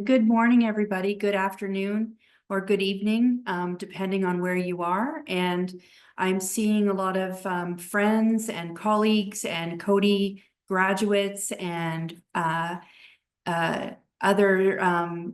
good morning, everybody. Good afternoon or good evening, depending on where you are. And I'm seeing a lot of friends and colleagues and Coady graduates and other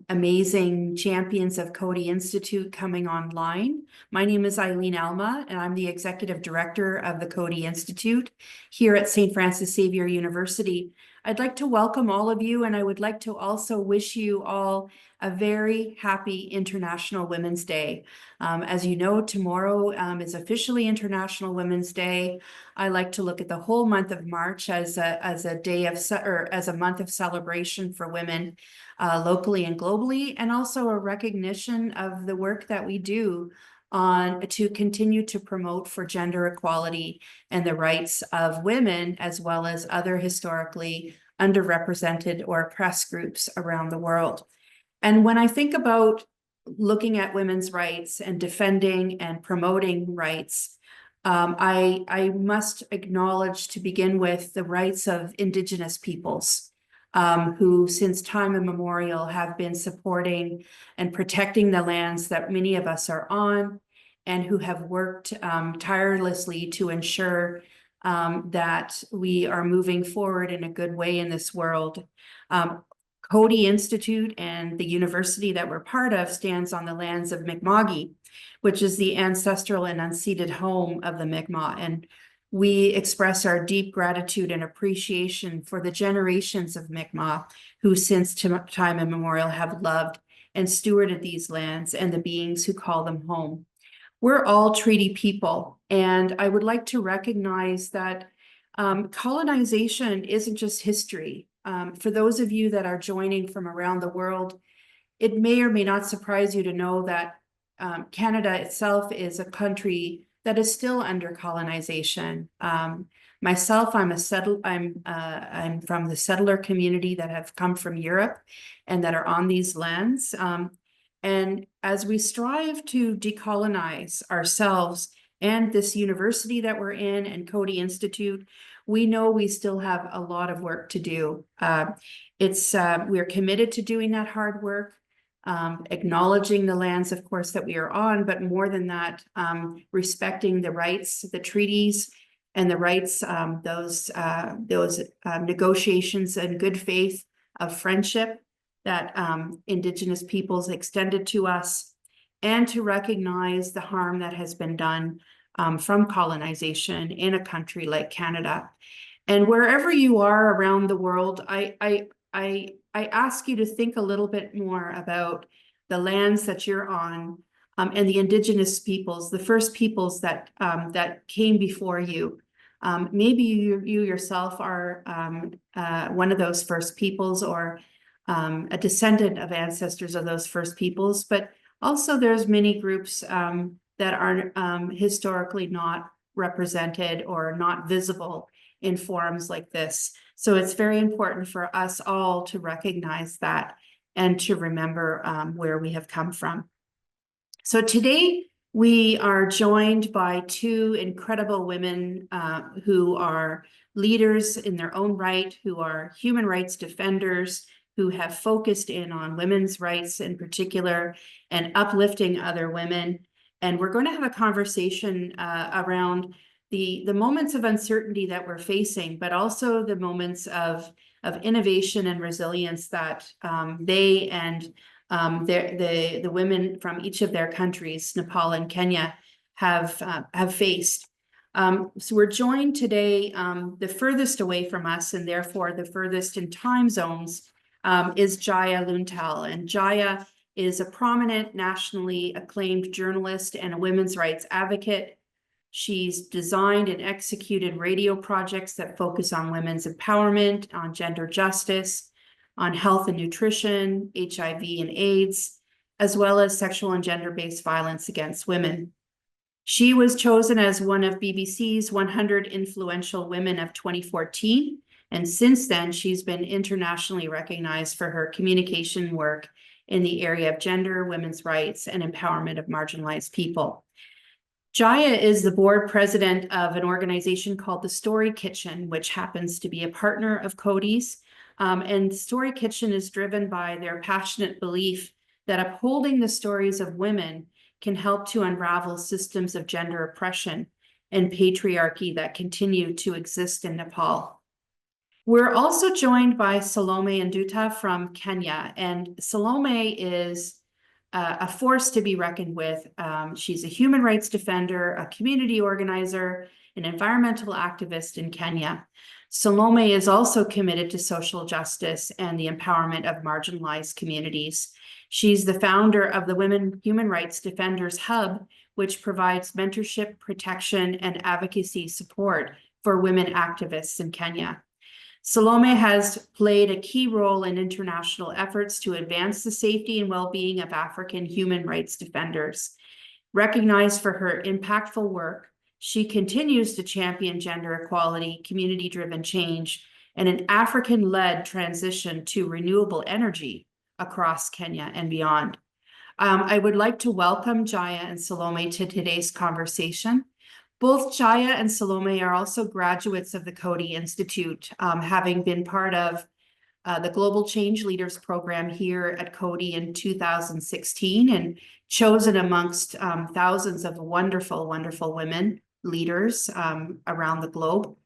amazing champions of Coady Institute coming online. My name is Eileen Alma, and I'm the Executive Director of the Coady Institute here at St. Francis Xavier University. I'd like to welcome all of you, and I would like to also wish you all a very happy International Women's Day. As you know, tomorrow is officially International Women's Day. I like to look at the whole month of March as a day of as a month of celebration for women locally and globally, and also a recognition of the work that we do to continue to promote for gender equality and the rights of women, as well as other historically underrepresented or oppressed groups around the world. And when I think about looking at women's rights and defending and promoting rights, I must acknowledge to begin with the rights of Indigenous peoples who since time immemorial have been supporting and protecting the lands that many of us are on, and who have worked tirelessly to ensure that we are moving forward in a good way in this world. Coady Institute and the university that we're part of stands on the lands of Mi'kma'ki, which is the ancestral and unceded home of the Mi'kmaq. And we express our deep gratitude and appreciation for the generations of Mi'kmaq who since time immemorial have loved and stewarded these lands and the beings who call them home. We're all treaty people, and I would like to recognize that colonization isn't just history. For those of you that are joining from around the world, it may or may not surprise you to know that Canada itself is a country that is still under colonization. Myself, I'm from the settler community that have come from Europe and that are on these lands. And as we strive to decolonize ourselves and this university that we're in and Coady Institute, we know we still have a lot of work to do. We're committed to doing that hard work, acknowledging the lands, of course, that we are on, but more than that, respecting the rights, the treaties, and the rights, those negotiations and good faith of friendship that Indigenous peoples extended to us, and to recognize the harm that has been done from colonization in a country like Canada. And wherever you are around the world, I ask you to think a little bit more about the lands that you're on and the Indigenous peoples, the first peoples that came before you. Maybe you yourself are one of those first peoples, or a descendant of ancestors of those first peoples, but also there's many groups that are historically not represented or not visible in forums like this. So it's very important for us all to recognize that and to remember where we have come from. So today we are joined by two incredible women who are leaders in their own right, who are human rights defenders, who have focused in on women's rights in particular and uplifting other women. And we're going to have a conversation around the moments of uncertainty that we're facing, but also the moments of innovation and resilience that they and the women from each of their countries, Nepal and Kenya, have faced. So we're joined today, the furthest away from us, and therefore the furthest in time zones, is Jaya Luintel. And Jaya is a prominent, nationally acclaimed journalist and a women's rights advocate. She's designed and executed radio projects that focus on women's empowerment, on gender justice, on health and nutrition, HIV and AIDS, as well as sexual and gender-based violence against women. She was chosen as one of BBC's 100 Influential Women of 2014. And since then, she's been internationally recognized for her communication work in the area of gender, women's rights, and empowerment of marginalized people. Jaya is the board president of an organization called the Story Kitchen, which happens to be a partner of Coady's. And Story Kitchen is driven by their passionate belief that upholding the stories of women can help to unravel systems of gender oppression and patriarchy that continue to exist in Nepal. We're also joined by Salome and Nduta from Kenya, and Salome is a force to be reckoned with. She's a human rights defender, a community organizer, an environmental activist in Kenya. Salome is also committed to social justice and the empowerment of marginalized communities. She's the founder of the Women Human Rights Defenders Hub, which provides mentorship, protection, and advocacy support for women activists in Kenya. Salome has played a key role in international efforts to advance the safety and well-being of African human rights defenders. Recognized for her impactful work, she continues to champion gender equality, community-driven change, and an African-led transition to renewable energy across Kenya and beyond. I would like to welcome Jaya and Salome to today's conversation. Both Jaya and Salome are also graduates of the Coady Institute, having been part of the Global Change Leaders Program here at Coady in 2016 and chosen amongst thousands of wonderful, wonderful women leaders around the globe.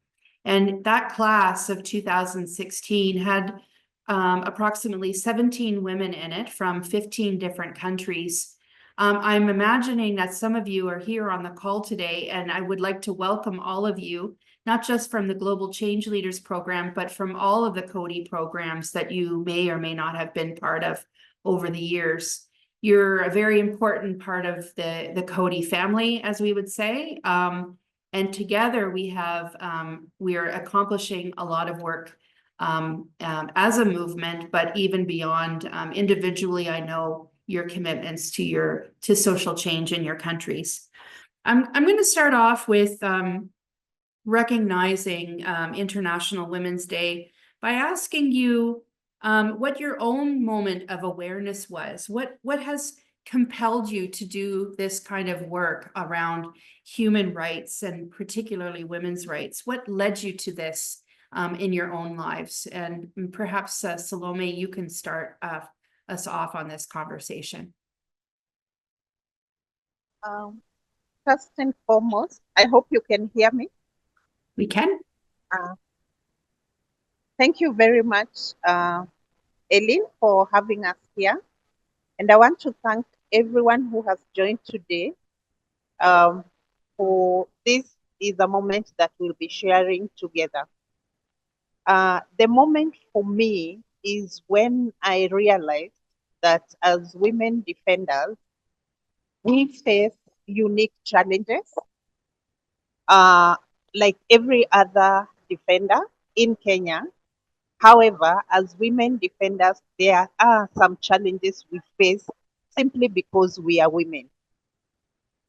And that class of 2016 had approximately 17 women in it from 15 different countries. I'm imagining that some of you are here on the call today, and I would like to welcome all of you, not just from the Global Change Leaders Program, but from all of the Coady programs that you may or may not have been part of over the years. You're a very important part of the Coady family, as we would say. And together we are accomplishing a lot of work as a movement, but even beyond. Individually, I know your commitments to social change in your countries. I'm going to start off with recognizing International Women's Day by asking you what your own moment of awareness was. What has compelled you to do this kind of work around human rights and particularly women's rights? What led you to this in your own lives? And perhaps Salome, you can start us off on this conversation. First and foremost, I hope you can hear me. We can. Thank you very much, Eileen, for having us here. And I want to thank everyone who has joined today. For this is a moment that we'll be sharing together. The moment for me is when I realized that as women defenders, we face unique challenges. Like every other defender in Kenya. However, as women defenders, there are some challenges we face simply because we are women.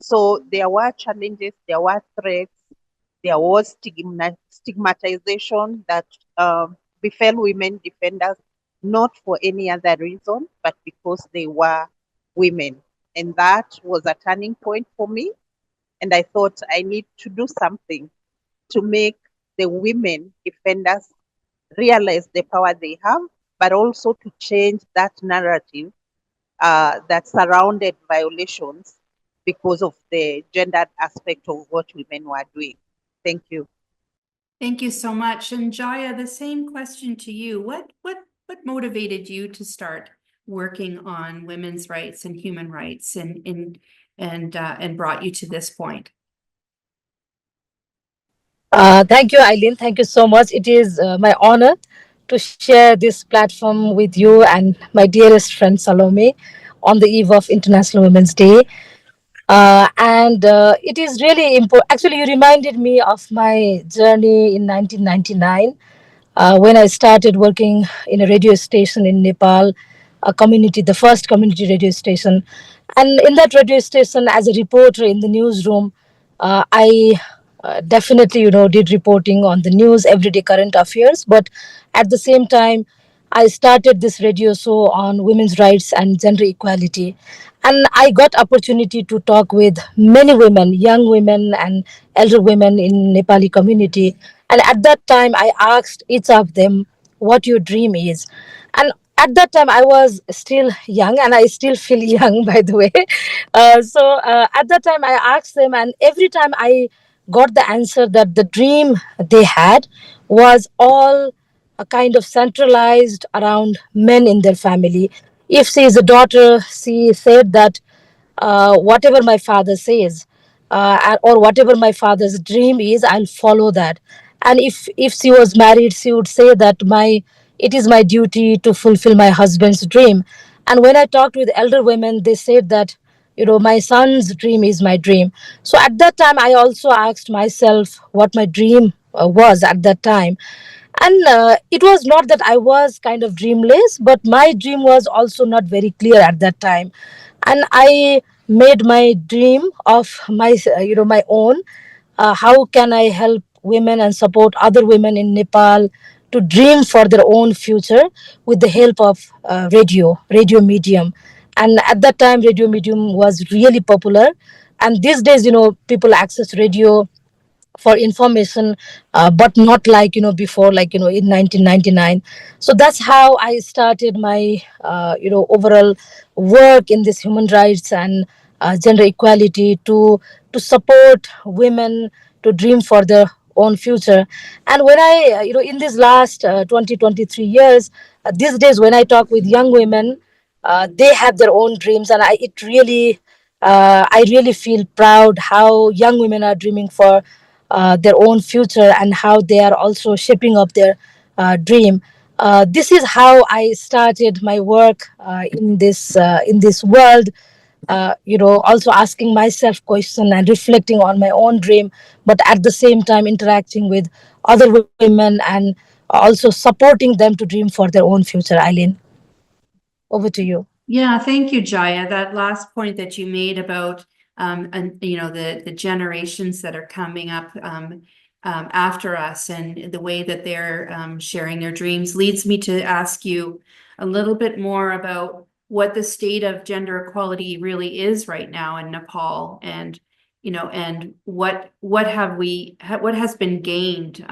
So there were challenges, there were threats, there was stigmatization that befell women defenders, not for any other reason, but because they were women. And that was a turning point for me. And I thought I need to do something to make the women defenders realize the power they have, but also to change that narrative that surrounded violations because of the gendered aspect of what women were doing. Thank you. Thank you so much. And Jaya, the same question to you. What motivated you to start working on women's rights and human rights and brought you to this point? Thank you, Eileen. Thank you so much. It is my honor to share this platform with you and my dearest friend Salome on the eve of International Women's Day. And it is really important. Actually, you reminded me of my journey in 1999 when I started working in a radio station in Nepal, the first community radio station. And in that radio station, as a reporter in the newsroom, I definitely, did reporting on the news, everyday current affairs. But at the same time, I started this radio show on women's rights and gender equality. And I got opportunity to talk with many women, young women and elder women in Nepali community. And at that time, I asked each of them, what your dream is. And at that time I was still young, and I still feel young, by the way. At that time I asked them, and every time I got the answer that the dream they had was all a kind of centralized around men in their family. If she is a daughter, she said that whatever my father says, or whatever my father's dream is, I'll follow that. And if she was married, she would say that my it is my duty to fulfill my husband's dream. And when I talked with elder women, they said that, my son's dream is my dream. So at that time I also asked myself what my dream was at that time. And it was not that I was kind of dreamless, but my dream was also not very clear at that time. And I made my dream of my own. How can I help women and support other women in Nepal to dream for their own future with the help of radio medium. And at that time radio medium was really popular. And these days, people access radio for information, but not like before, like in 1999. So that's how I started my overall work in this human rights and gender equality, to support women to dream for their own future. And when I in these last 23 years, these days when I talk with young women, they have their own dreams, and I really feel proud how young women are dreaming for their own future, and how they are also shaping up their dream. This is how I started my work in this world. Also asking myself question and reflecting on my own dream, but at the same time interacting with other women and also supporting them to dream for their own future. Eileen, over to you. Yeah, thank you, Jaya. That last point that you made about and the generations that are coming up after us, and the way that they're sharing their dreams, leads me to ask you a little bit more about what the state of gender equality really is right now in Nepal, and and what has been gained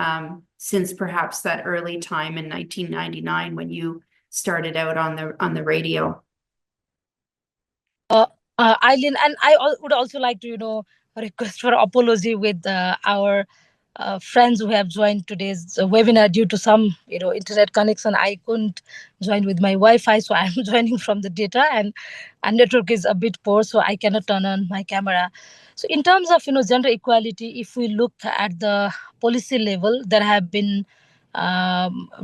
since perhaps that early time in 1999 when you started out on the radio. uh, Eileen, and would also like to, request for apology with our friends who have joined today's webinar. Due to some, internet connection, I couldn't join with my Wi-Fi, so I'm joining from the data, and network is a bit poor, so I cannot turn on my camera. So, in terms of gender equality, if we look at the policy level, there have been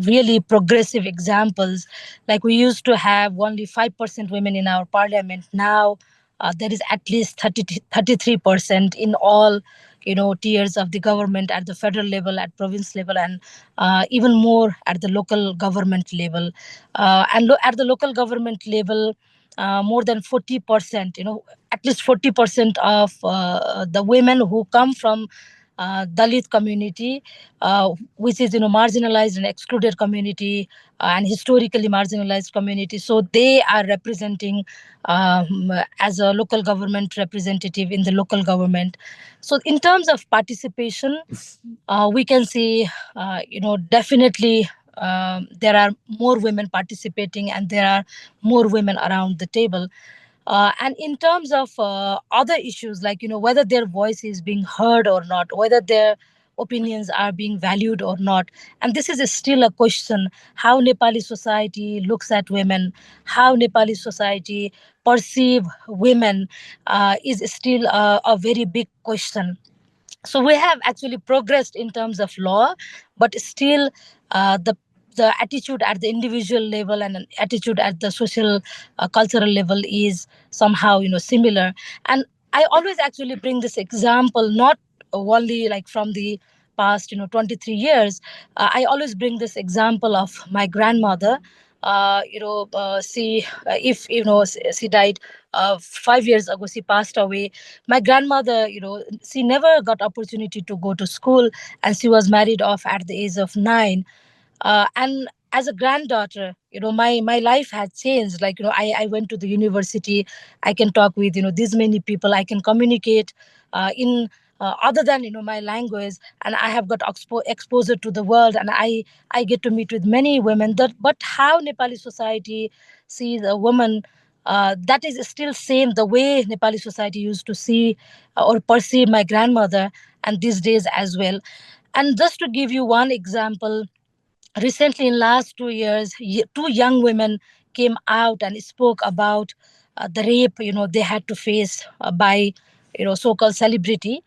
really progressive examples. Like we used to have only 5% women in our parliament. Now there is at least 33% in all tiers of the government, at the federal level, at province level, and even more at the local government level. At the local government level, more than 40%, at least 40% of the women who come from Dalit community, which is marginalized and excluded community, and historically marginalized community. So they are representing as a local government representative in the local government. So in terms of participation, we can see, definitely there are more women participating, and there are more women around the table. And in terms of other issues, like whether their voice is being heard or not, whether their opinions are being valued or not, and this is still a question. How Nepali society looks at women, how Nepali society perceive women, is still a very big question. So we have actually progressed in terms of law, but still the attitude at the individual level and an attitude at the social cultural level is somehow similar. And I always actually bring this example, not only like from the past 23 years. I always bring this example of my grandmother. She if she died 5 years ago, she passed away. My grandmother, she never got opportunity to go to school, and she was married off at the age of 9. And as a granddaughter, my life had changed. Like I went to the university. I can talk with these many people. I can communicate in other than my language, and I have got exposure to the world, and I get to meet with many women. That but how Nepali society sees a woman, that is still same the way Nepali society used to see or perceive my grandmother, and these days as well. And just to give you one example, recently in last 2 years, two young women came out and spoke about the rape they had to face by so-called celebrity,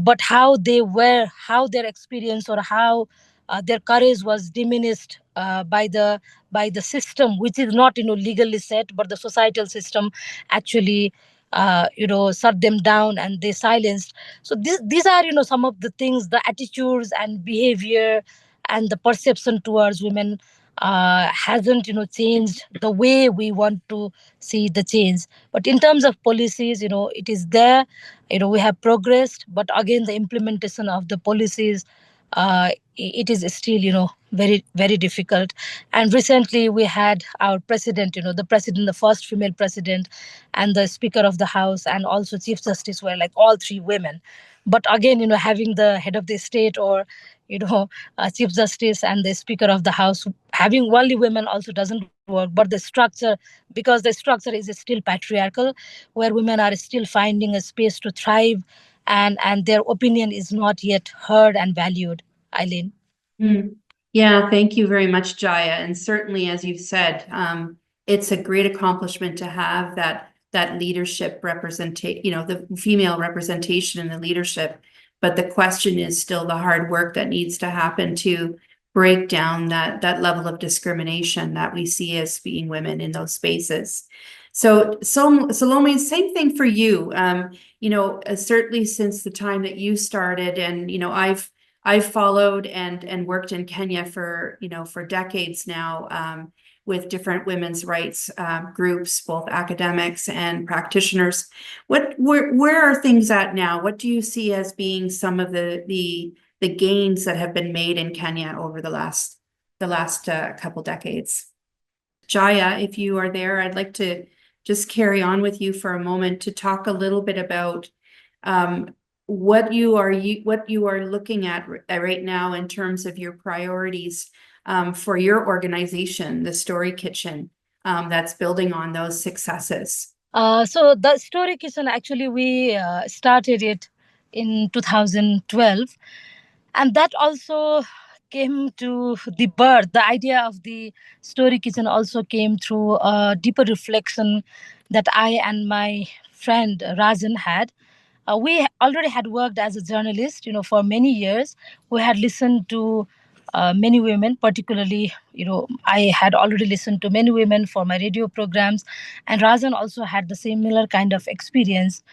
but how their experience, or how their courage was diminished by the system, which is not legally set, but the societal system actually shut them down and they silenced. So these are some of the things, the attitudes and behavior and the perception towards women hasn't changed the way we want to see the change. But in terms of policies, it is there. We have progressed, but again the implementation of the policies, it is still very very difficult. And recently we had our president, the first female president, and the speaker of the house, and also chief justice were like all three women. But again, having the head of the state, or chief justice and the speaker of the house having only women also doesn't work. But the structure, because the structure is still patriarchal, where women are still finding a space to thrive, and their opinion is not yet heard and valued. Eileen. Mm. Yeah, thank you very much, Jaya. And certainly, as you've said, it's a great accomplishment to have that leadership representation, the female representation in the leadership. But the question is still the hard work that needs to happen to break down that level of discrimination that we see as being women in those spaces. So Salome, same thing for you. Certainly since the time that you started, and I've followed and worked in Kenya for decades now, with different women's rights groups, both academics and practitioners. Where are things at now? What do you see as being some of the gains that have been made in Kenya over the last couple decades? Jaya, if you are there, I'd like to just carry on with you for a moment to talk a little bit about what you are looking at right now in terms of your priorities for your organization, the Story Kitchen, that's building on those successes. So the Story Kitchen, actually we started it in 2012, and that also came to the birth. The idea of the Story Kitchen also came through a deeper reflection that I and my friend Rajan had. We already had worked as a journalist, for many years. We had listened to many women, particularly, I had already listened to many women for my radio programs, and Rajan also had the similar kind of experience.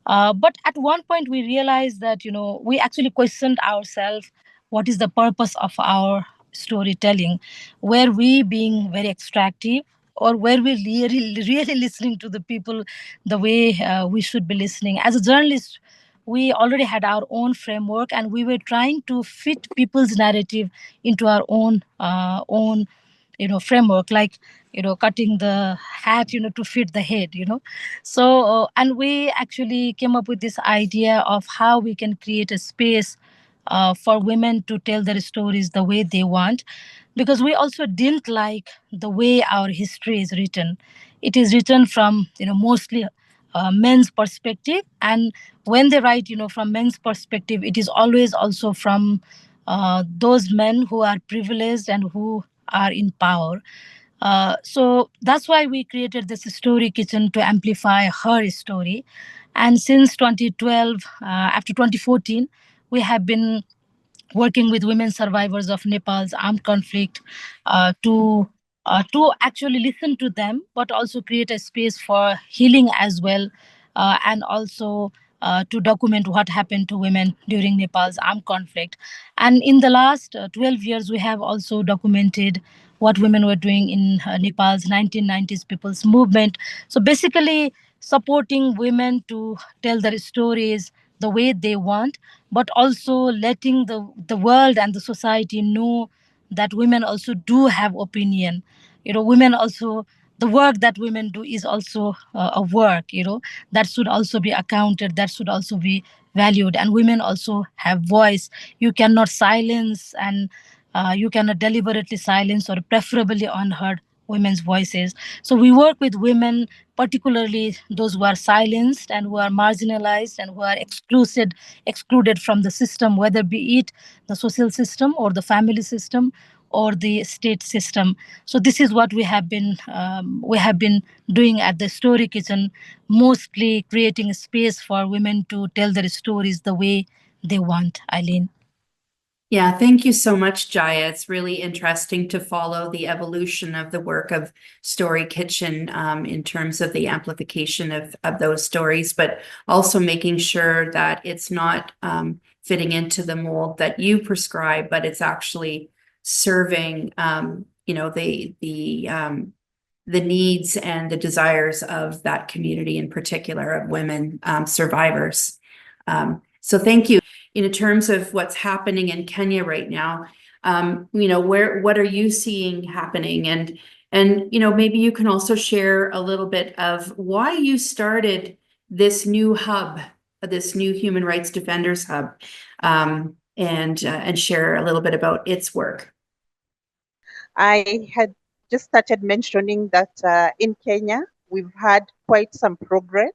But at one point, we realized that, we actually questioned ourselves, what is the purpose of our storytelling? Were we being very extractive, or were we really listening to the people the way we should be listening? As a journalist, we already had our own framework, and we were trying to fit people's narrative into our own framework, like cutting the hat to fit the head. So and we actually came up with this idea of how we can create a space for women to tell their stories the way they want, because we also didn't like the way our history is written. It is written from mostly men's perspective, and when they write from men's perspective, it is always also from those men who are privileged and who are in power. So that's why we created this Story Kitchen, to amplify her story. And since 2012, after 2014, we have been working with women survivors of Nepal's armed conflict, to actually listen to them, but also create a space for healing as well, and also to document what happened to women during Nepal's armed conflict. And in the last 12 years, we have also documented what women were doing in Nepal's 1990s people's movement. So basically, supporting women to tell their stories the way they want, but also letting the world and the society know that women also do have opinion. Women also, the work that women do is also a work, that should also be accounted, that should also be valued, and women also have voice. You cannot silence, and you cannot deliberately silence or preferably unheard women's voices. So we work with women, particularly those who are silenced and who are marginalized and who are excluded from the system, whether be it the social system or the family system or the state system. So this is what we have been doing at the Story Kitchen, mostly creating a space for women to tell their stories the way they want. Eileen. Yeah, thank you so much, Jaya. It's really interesting to follow the evolution of the work of Story Kitchen in terms of the amplification of those stories, but also making sure that it's not fitting into the mold that you prescribe, but it's actually serving the needs and the desires of that community in particular of women survivors. So thank you. In terms of what's happening in Kenya right now, what are you seeing happening? And maybe you can also share a little bit of why you started this new hub, this new Human Rights Defenders Hub, and share a little bit about its work. I had just started mentioning that in Kenya, we've had quite some progress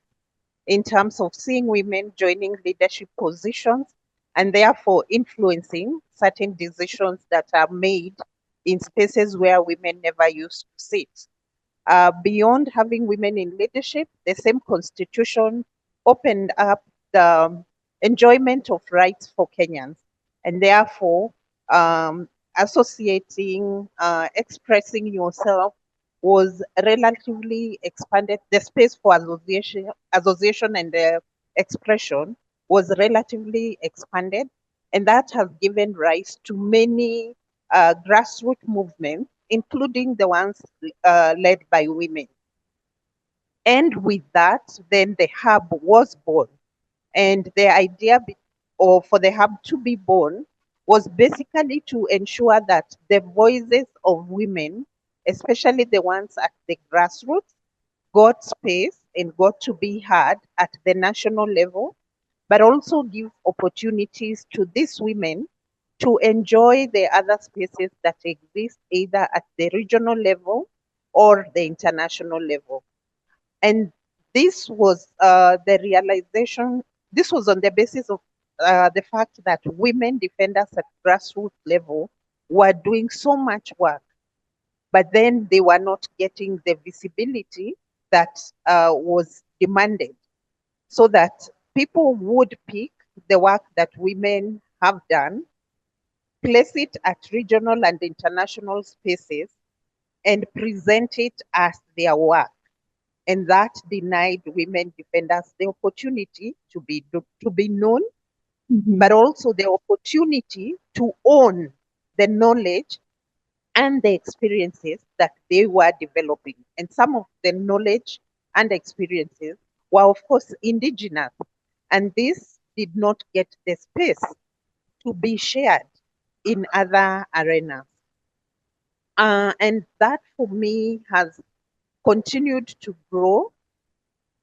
in terms of seeing women joining leadership positions and therefore influencing certain decisions that are made in spaces where women never used to sit. Beyond having women in leadership, the same constitution opened up the enjoyment of rights for Kenyans, and therefore associating, expressing yourself was relatively expanded. The space for association and expression was relatively expanded, and that has given rise to many grassroots movements, including the ones led by women. And with that, then the hub was born. And the idea or for the hub to be born was basically to ensure that the voices of women, especially the ones at the grassroots, got space and got to be heard at the national level, but also give opportunities to these women to enjoy the other spaces that exist either at the regional level or the international level. And this was the realization, this was on the basis of the fact that women defenders at grassroots level were doing so much work, but then they were not getting the visibility that was demanded, so that people would pick the work that women have done, place it at regional and international spaces, and present it as their work. And that denied women defenders the opportunity to be known, but also the opportunity to own the knowledge and the experiences that they were developing. And some of the knowledge and experiences were, of course, indigenous. And this did not get the space to be shared in other arenas. And that, for me, has continued to grow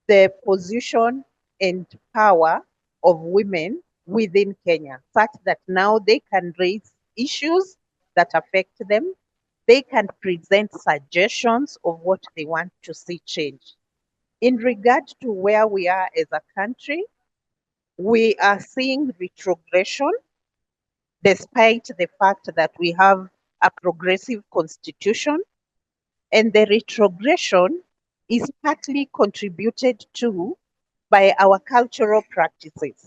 the position and power of women within Kenya, such that now they can raise issues that affect them. They can present suggestions of what they want to see change. In regard to where we are as a country, we are seeing retrogression, despite the fact that we have a progressive constitution. And the retrogression is partly contributed to by our cultural practices.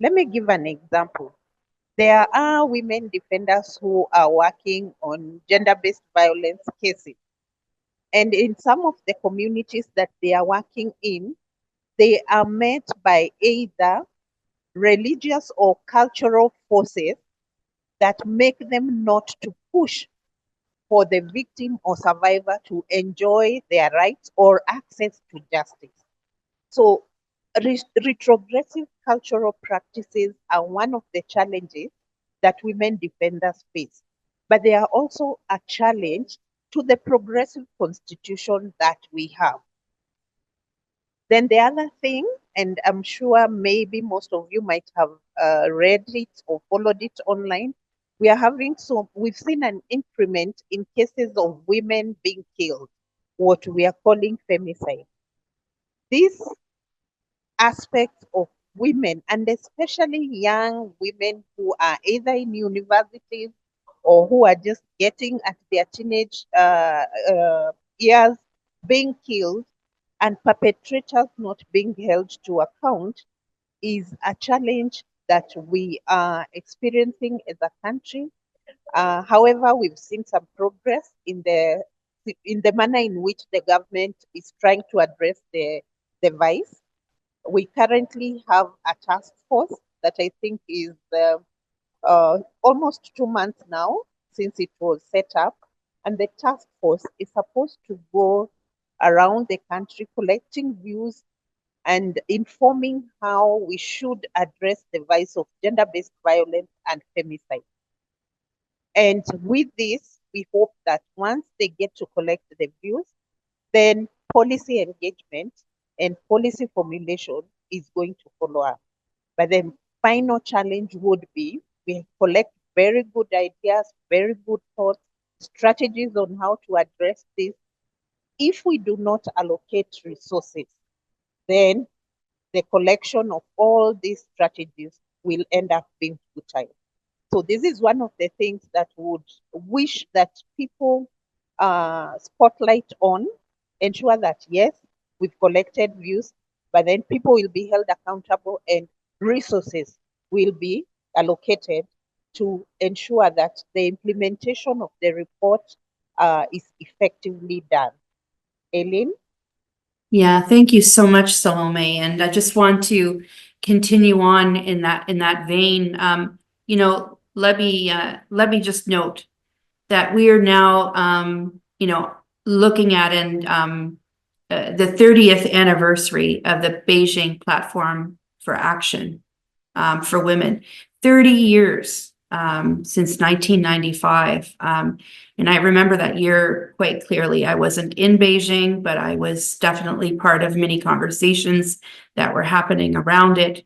Let me give an example. There are women defenders who are working on gender-based violence cases. And in some of the communities that they are working in, they are met by either religious or cultural forces that make them not to push for the victim or survivor to enjoy their rights or access to justice. So retrogressive cultural practices are one of the challenges that women defenders face, but they are also a challenge to the progressive constitution that we have. Then the other thing and I'm sure maybe most of you might have read it or followed it online. We've seen an increment in cases of women being killed, what we are calling femicide. These aspects of women, and especially young women who are either in universities or who are just getting at their teenage years, being killed and perpetrators not being held to account, is a challenge that we are experiencing as a country. However, we've seen some progress in the manner in which the government is trying to address the vice. We currently have a task force that I think is almost 2 months now since it was set up. And the task force is supposed to go around the country collecting views and informing how we should address the vice of gender-based violence and femicide. And with this, we hope that once they get to collect the views, then policy engagement and policy formulation is going to follow up. But the final challenge would be we collect very good ideas, very good thoughts, strategies on how to address this. If we do not allocate resources, then the collection of all these strategies will end up being futile. So this is one of the things that would wish that people spotlight on, ensure that yes, we've collected views, but then people will be held accountable and resources will be allocated to ensure that the implementation of the report is effectively done. Eileen? Yeah, thank you so much, Salome. And I just want to continue on in that vein. Let me just note that we are now looking at the 30th anniversary of the Beijing Platform for Action for Women. 30 years since 1995. And I remember that year quite clearly. I wasn't in Beijing, but I was definitely part of many conversations that were happening around it.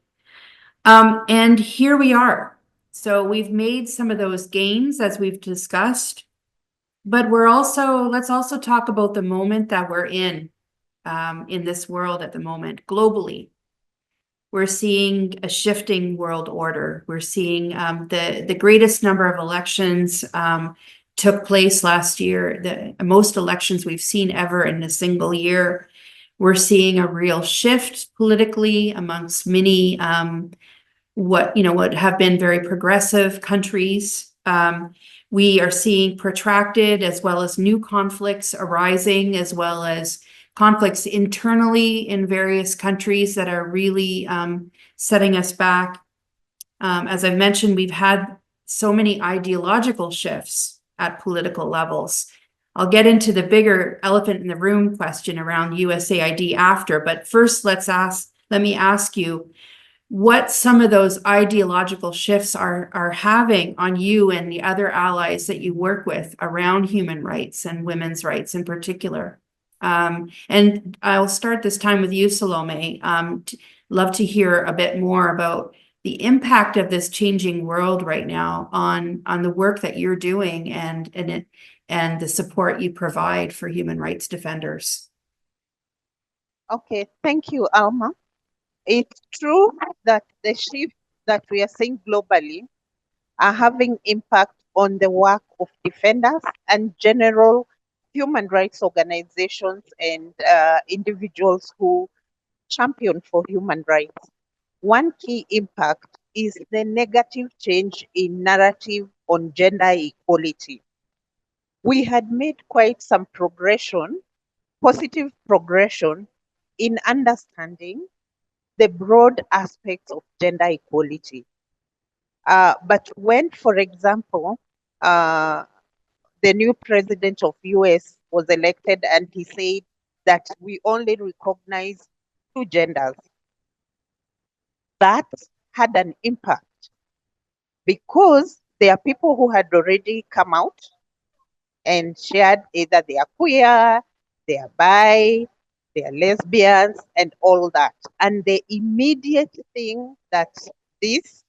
And here we are. So we've made some of those gains as we've discussed, but let's also talk about the moment that we're in this world at the moment, globally. We're seeing a shifting world order. We're seeing the greatest number of elections took place last year, the most elections we've seen ever in a single year. We're seeing a real shift politically amongst many what have been very progressive countries. We are seeing protracted as well as new conflicts arising, as well as conflicts internally in various countries that are really setting us back. As I've mentioned, we've had so many ideological shifts at political levels. I'll get into the bigger elephant in the room question around USAID after, but first let me ask you what some of those ideological shifts are having on you and the other allies that you work with around human rights and women's rights in particular. And I'll start this time with you, Salome. Love to hear a bit more about the impact of this changing world right now on the work that you're doing and the support you provide for human rights defenders. Okay, thank you, Alma. It's true that the shifts that we are seeing globally are having impact on the work of defenders and general human rights organizations and individuals who champion for human rights. One key impact is the negative change in narrative on gender equality. We had made quite some positive progression in understanding the broad aspects of gender equality. But when, for example, the new president of US was elected and he said that we only recognize two genders, that had an impact because there are people who had already come out and shared either they are queer, they are bi, they are lesbians and all that. And the immediate thing that this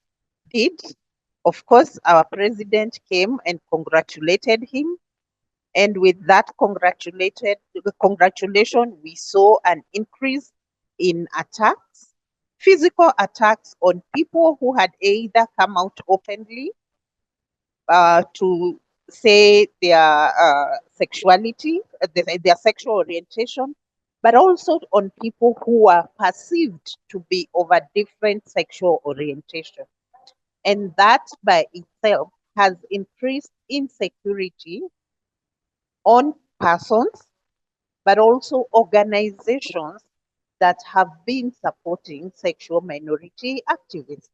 did, of course, our president came and congratulated him. And with that congratulation, we saw an increase in attacks, physical attacks on people who had either come out openly to say their sexuality, their sexual orientation, but also on people who are perceived to be of a different sexual orientation. And that by itself has increased insecurity on persons, but also organizations that have been supporting sexual minority activists.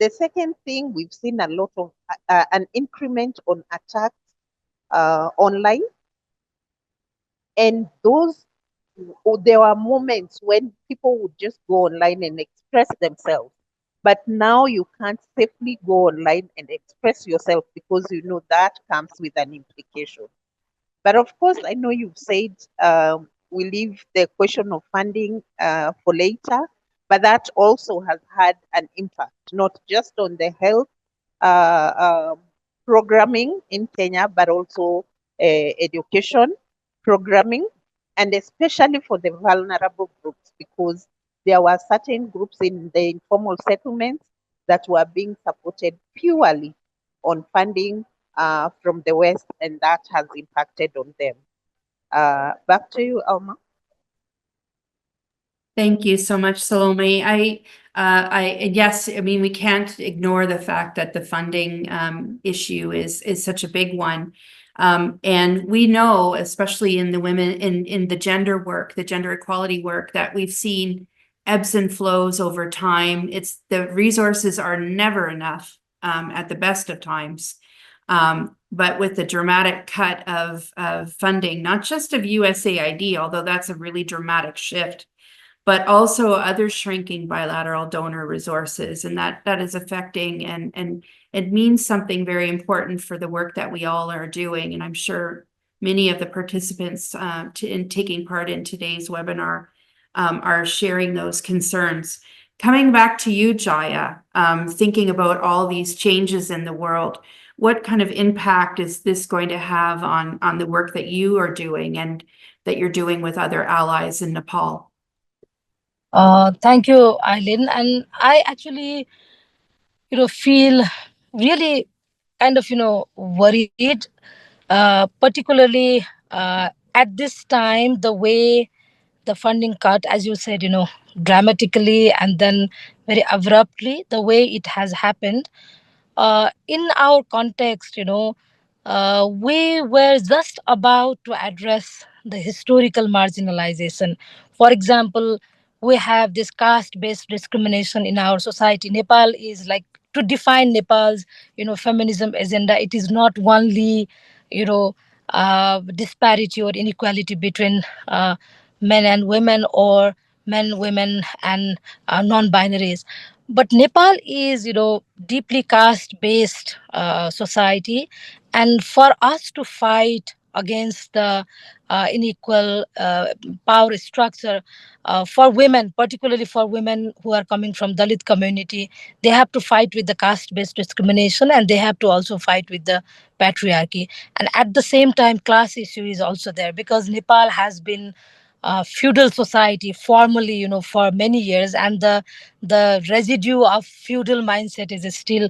The second thing, we've seen a lot of an increment on attacks online, and those there were moments when people would just go online and express themselves, but now you can't safely go online and express yourself because you know that comes with an implication. But of course, I know you've said we leave the question of funding for later, but that also has had an impact, not just on the health uh, um, programming in Kenya, but also education programming, and especially for the vulnerable groups, because there were certain groups in the informal settlements that were being supported purely on funding from the West, and that has impacted on them. Back to you, Alma. Thank you so much, Salome. Yes, I mean, we can't ignore the fact that the funding issue is such a big one. And we know, especially in the women, in the gender work, the gender equality work, that we've seen ebbs and flows over time. It's the resources are never enough at the best of times. But with the dramatic cut of funding, not just of USAID, although that's a really dramatic shift, but also other shrinking bilateral donor resources, and that is affecting and it means something very important for the work that we all are doing. And I'm sure many of the participants in taking part in today's webinar are sharing those concerns. Coming back to you, Jaya, thinking about all these changes in the world, what kind of impact is this going to have on the work that you are doing and that you're doing with other allies in Nepal? Thank you, Eileen. And I actually, feel really kind of, worried, particularly at this time, the way the funding cut, as you said, dramatically and then very abruptly, the way it has happened. In our context, we were just about to address the historical marginalization. For example, we have this caste based discrimination in our society. Nepal is like, to define Nepal's, feminism agenda, it is not only, you know, disparity or inequality between men and women, or men, women, and non-binaries. But Nepal is, deeply caste-based society, and for us to fight against the unequal power structure for women, particularly for women who are coming from Dalit community, they have to fight with the caste-based discrimination, and they have to also fight with the patriarchy. And at the same time, class issue is also there, because Nepal has been feudal society formally, for many years, and the residue of feudal mindset is still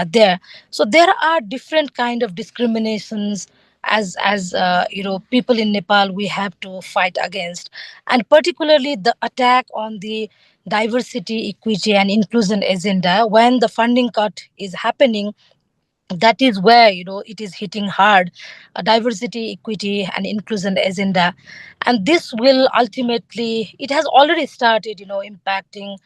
there. So there are different kind of discriminations, as people in Nepal we have to fight against. And particularly the attack on the diversity, equity, and inclusion agenda, when the funding cut is happening, that is where, it is hitting hard, a diversity, equity, and inclusion agenda. And this will ultimately, it has already started, impacting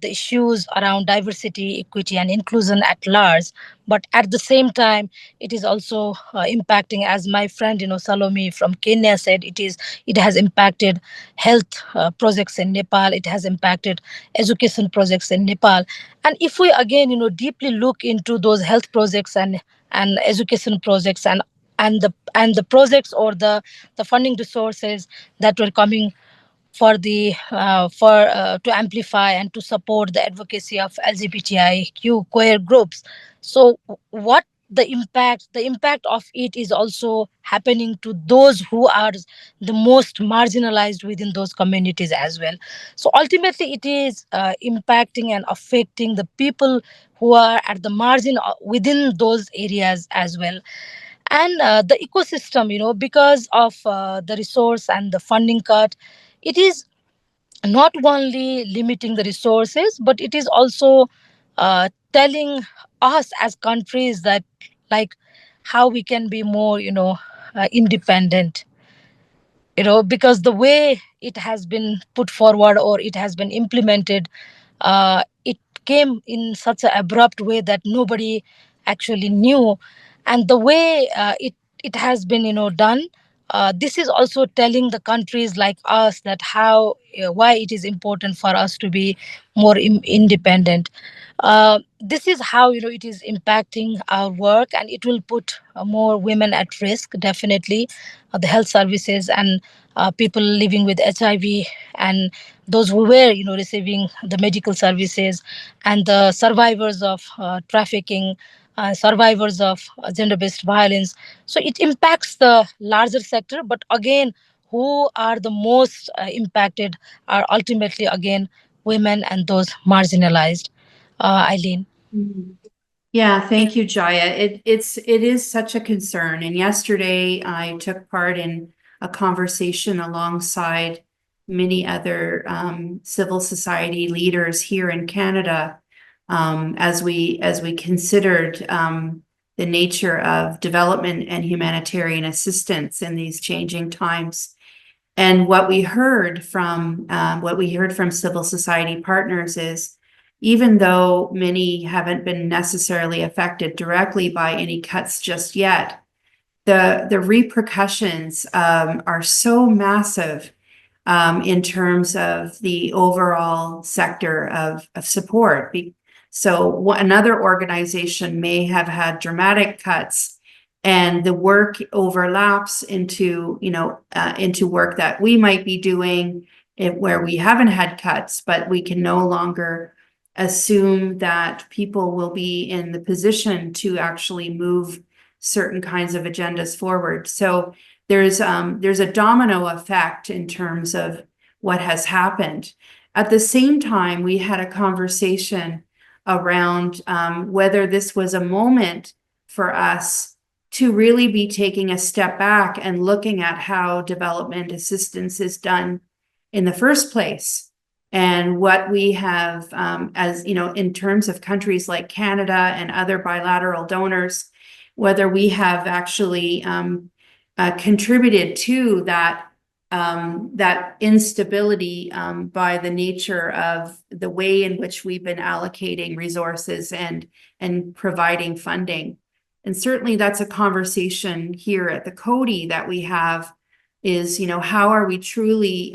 the issues around diversity, equity, and inclusion at large. But at the same time, it is also impacting, as my friend, Salome from Kenya said, it has impacted health projects in Nepal, it has impacted education projects in Nepal. And if we again, deeply look into those health projects and education projects, and the projects, or the funding resources that were coming for the to amplify and to support the advocacy of LGBTIQ queer groups. So what the impact of it is also happening to those who are the most marginalized within those communities as well. So ultimately it is impacting and affecting the people who are at the margin within those areas as well. And the ecosystem, because of the resource and the funding cut, it is not only limiting the resources, but it is also telling us as countries that, like, how we can be more, independent, because the way it has been put forward or it has been implemented, it came in such an abrupt way that nobody actually knew. And the way it has been, done, this is also telling the countries like us that how why it is important for us to be more independent. This is how, it is impacting our work, and it will put more women at risk, definitely. The health services and people living with HIV, and those who were, receiving the medical services, and the survivors of trafficking, survivors of gender-based violence. So it impacts the larger sector, but again, who are the most impacted are ultimately again women and those marginalized. Eileen. Mhm. Yeah, thank you, Jaya. It is such a concern. And yesterday I took part in a conversation alongside many other civil society leaders here in Canada, as we considered the nature of development and humanitarian assistance in these changing times. And what we heard from civil society partners is, even though many haven't been necessarily affected directly by any cuts just yet, the repercussions are so massive in terms of the overall sector of support. So another organization may have had dramatic cuts, and the work overlaps into, into work that we might be doing where we haven't had cuts, but we can no longer assume that people will be in the position to actually move certain kinds of agendas forward. So there's a domino effect in terms of what has happened. At the same time, we had a conversation around whether this was a moment for us to really be taking a step back and looking at how development assistance is done in the first place, and what we have, as you know, in terms of countries like Canada and other bilateral donors, whether we have actually contributed to that instability by the nature of the way in which we've been allocating resources and providing funding. And certainly that's a conversation here at the Coady that we have, is, how are we truly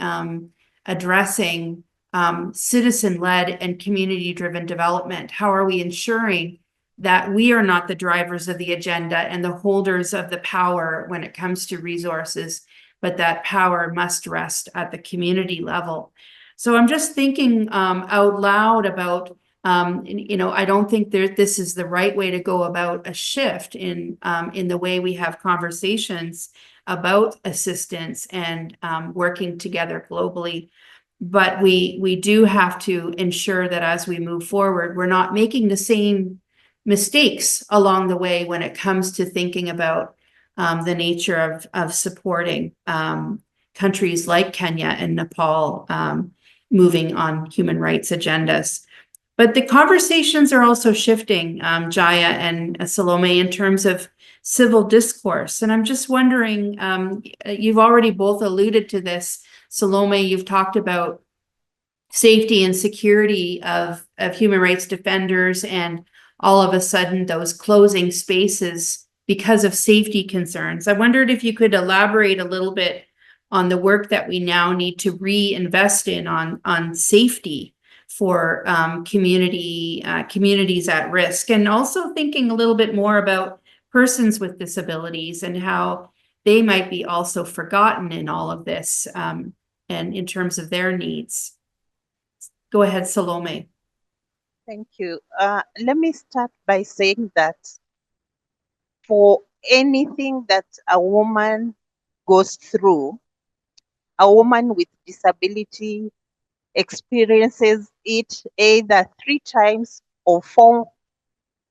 addressing citizen-led and community-driven development? How are we ensuring that we are not the drivers of the agenda and the holders of the power when it comes to resources, but that power must rest at the community level? So I'm just thinking out loud about, I don't think this is the right way to go about a shift in the way we have conversations about assistance and working together globally. But we do have to ensure that as we move forward, we're not making the same mistakes along the way when it comes to thinking about the nature of supporting countries like Kenya and Nepal moving on human rights agendas. But the conversations are also shifting, Jaya and Salome, in terms of civil discourse. And I'm just wondering, you've already both alluded to this. Salome, you've talked about safety and security of human rights defenders, and all of a sudden those closing spaces because of safety concerns. I wondered if you could elaborate a little bit on the work that we now need to reinvest in on safety for communities at risk, and also thinking a little bit more about persons with disabilities and how they might be also forgotten in all of this. and in terms of their needs. Go ahead, Salome. Thank you. Let me start by saying that for anything that a woman goes through, a woman with disability experiences it either 3 times or 4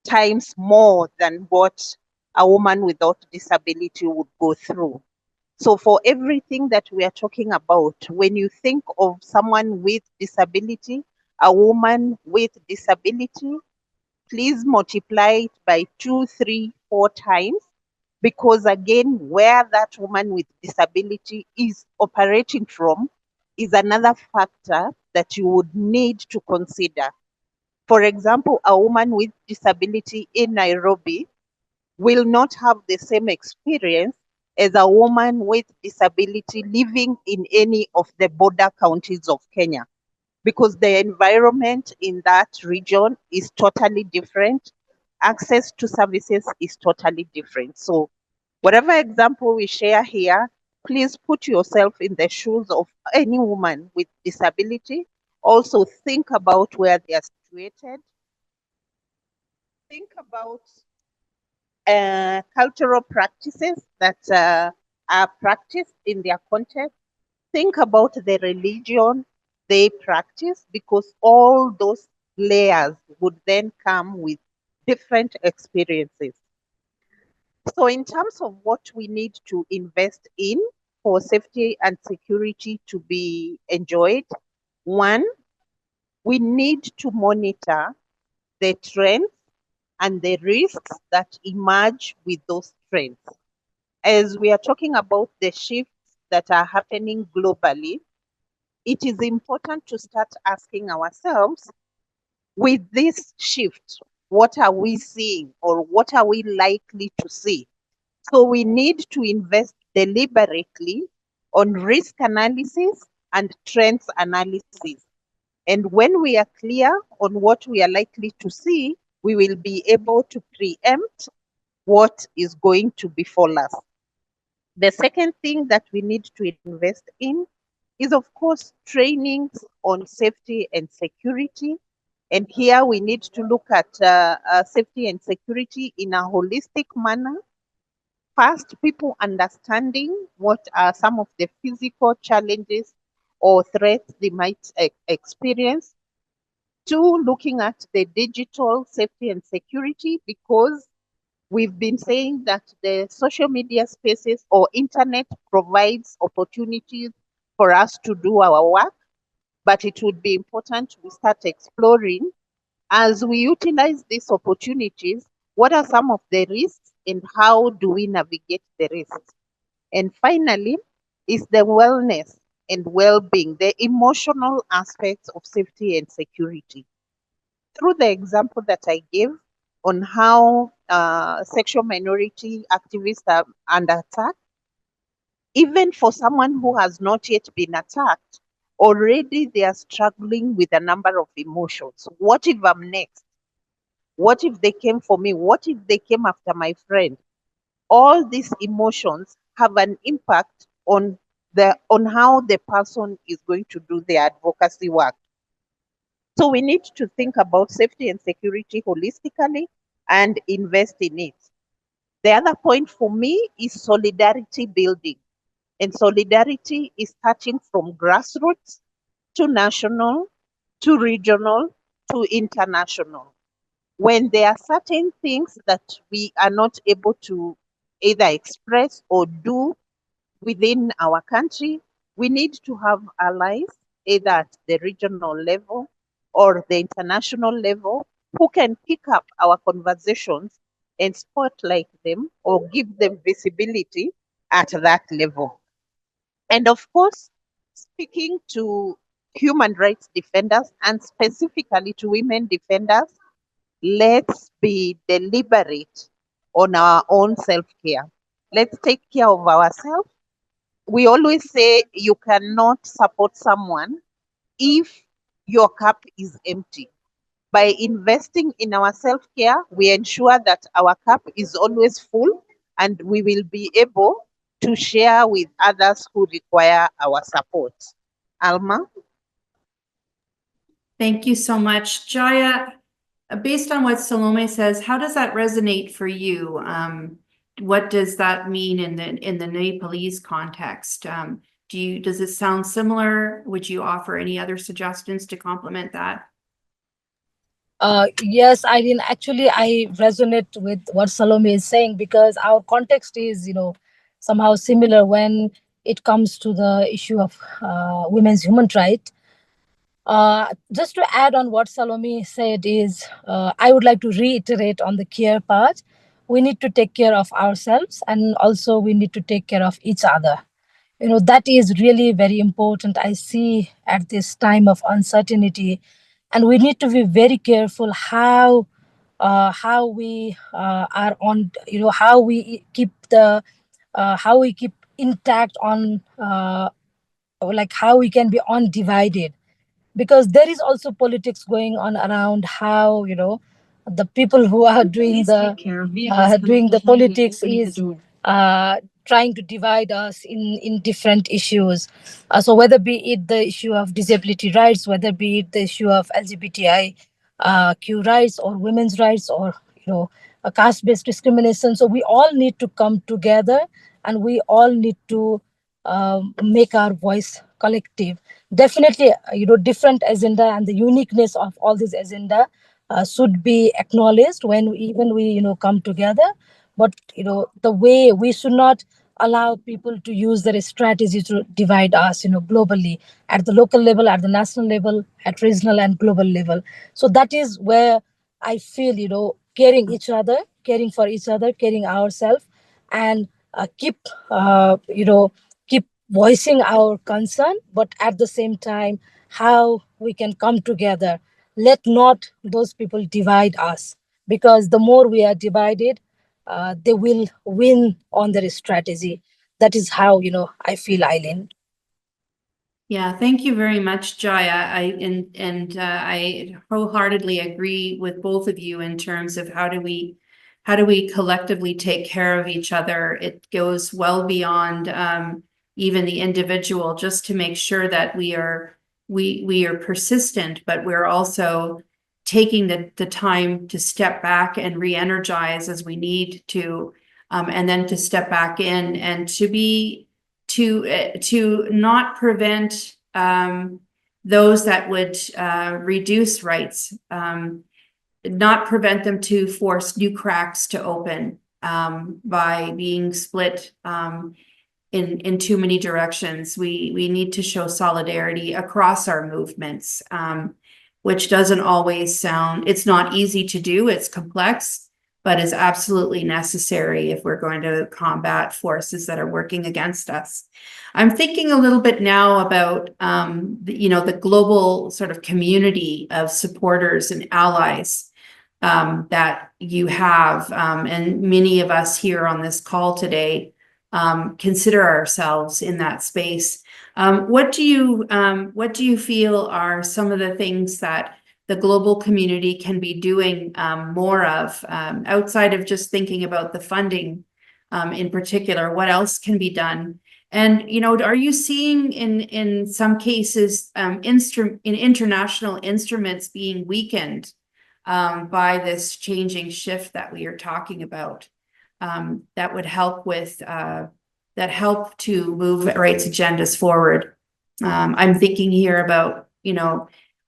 times more than what a woman without disability would go through. So for everything that we are talking about, when you think of someone with disability, a woman with disability, please multiply it by 2, 3, 4 times, because again, where that woman with disability is operating from is another factor that you would need to consider. For example, a woman with disability in Nairobi will not have the same experience as a woman with disability living in any of the border counties of Kenya, because the environment in that region is totally different. Access to services is totally different. So whatever example we share here, please put yourself in the shoes of any woman with disability. Also think about where they are situated. Think about cultural practices that are practiced in their context. Think about the religion they practice, because all those layers would then come with different experiences. So, in terms of what we need to invest in for safety and security to be enjoyed, one, we need to monitor the trends and the risks that emerge with those trends. As we are talking about the shifts that are happening globally, it is important to start asking ourselves, with this shift, what are we seeing or what are we likely to see? So we need to invest deliberately on risk analysis and trends analysis. And when we are clear on what we are likely to see, we will be able to preempt what is going to befall us. The second thing that we need to invest in is, of course, trainings on safety and security. And here we need to look at safety and security in a holistic manner. First, people understanding what are some of the physical challenges or threats they might experience. Two, looking at the digital safety and security, because we've been saying that the social media spaces or internet provides opportunities for us to do our work, but it would be important we start exploring, as we utilize these opportunities, what are some of the risks and how do we navigate the risks? And finally, is the wellness and well-being, the emotional aspects of safety and security. Through the example that I gave on how sexual minority activists are under attack, even for someone who has not yet been attacked, already they are struggling with a number of emotions. What if I'm next? What if they came for me? What if they came after my friend? All these emotions have an impact on how the person is going to do their advocacy work. So we need to think about safety and security holistically and invest in it. The other point for me is solidarity building. And solidarity is starting from grassroots to national, to regional, to international. When there are certain things that we are not able to either express or do within our country, we need to have allies, either at the regional level or the international level, who can pick up our conversations and spotlight them or give them visibility at that level. And of course, speaking to human rights defenders and specifically to women defenders, let's be deliberate on our own self care. Let's take care of ourselves. We always say you cannot support someone if your cup is empty. By investing in our self care, we ensure that our cup is always full and we will be able to share with others who require our support. Alma. Thank you so much. Jaya, based on what Salome says, how does that resonate for you? What does that mean in the Nepalese context? Does it sound similar? Would you offer any other suggestions to complement that? Yes, Irene, actually, I resonate with what Salome is saying because our context is, somehow similar when it comes to the issue of women's human rights. Just to add on what Salome said is, I would like to reiterate on the care part. We need to take care of ourselves and also we need to take care of each other. That is really very important. I see at this time of uncertainty, and we need to be very careful how we are on. How we keep intact on, like how we can be undivided, because there is also politics going on around how the people who are doing the politics is uh, trying to divide us in different issues. So whether be it the issue of disability rights, whether be it the issue of LGBTI q rights or women's rights, or a caste based discrimination. So we all need to come together and we all need to make our voice collective. Definitely, different agenda and the uniqueness of all this agenda should be acknowledged when even we come together. But the way we should not allow people to use their strategy to divide us, globally, at the local level, at the national level, at regional and global level. So that is where I feel, caring each other, caring for each other, caring ourselves, and keep voicing our concern, but at the same time, how we can come together. Let not those people divide us, because the more we are divided, they will win on their strategy. That is how I feel, Eileen. Yeah, thank you very much, Jaya. I wholeheartedly agree with both of you in terms of how do we collectively take care of each other. It goes well beyond even the individual, just to make sure that we are persistent, but we're also taking the time to step back and re-energize as we need to, and then to step back in and to not prevent those that would reduce rights, not prevent them to force new cracks to open by being split in too many directions. We need to show solidarity across our movements, which doesn't always sound, it's not easy to do, it's complex, but is absolutely necessary if we're going to combat forces that are working against us. I'm thinking a little bit now about the global sort of community of supporters and allies that you have, and many of us here on this call today consider ourselves in that space. What do you feel are some of the things that the global community can be doing more of, outside of just thinking about the funding in particular? What else can be done? And are you seeing in some cases international instruments being weakened by this changing shift that we are talking about, that would help to move rights agendas forward? I'm thinking here about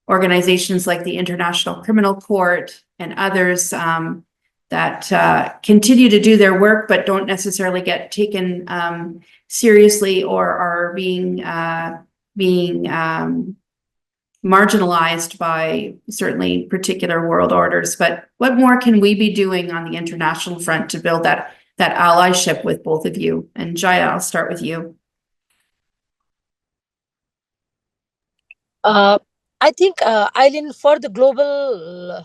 organizations like the International Criminal Court and others that continue to do their work but don't necessarily get taken seriously, or are being marginalized by certainly particular world orders. But what more can we be doing on the international front to build that allyship with both of you? And Jaya, I'll start with you. I think, Eileen, for the global,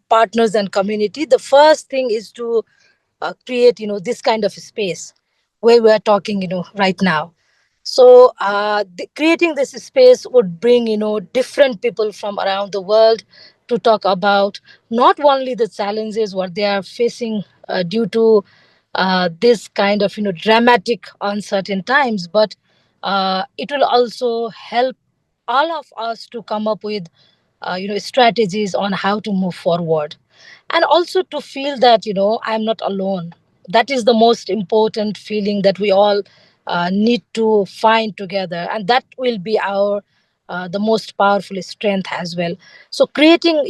partners and community, the first thing is to create, this kind of space where we are talking, right now. So creating this space would bring, different people from around the world to talk about not only the challenges what they are facing due to this kind of, dramatic, uncertain times, but it will also help all of us to come up with strategies on how to move forward, and also to feel that I'm not alone. That is the most important feeling that we all need to find together, and that will be our the most powerful strength as well. So creating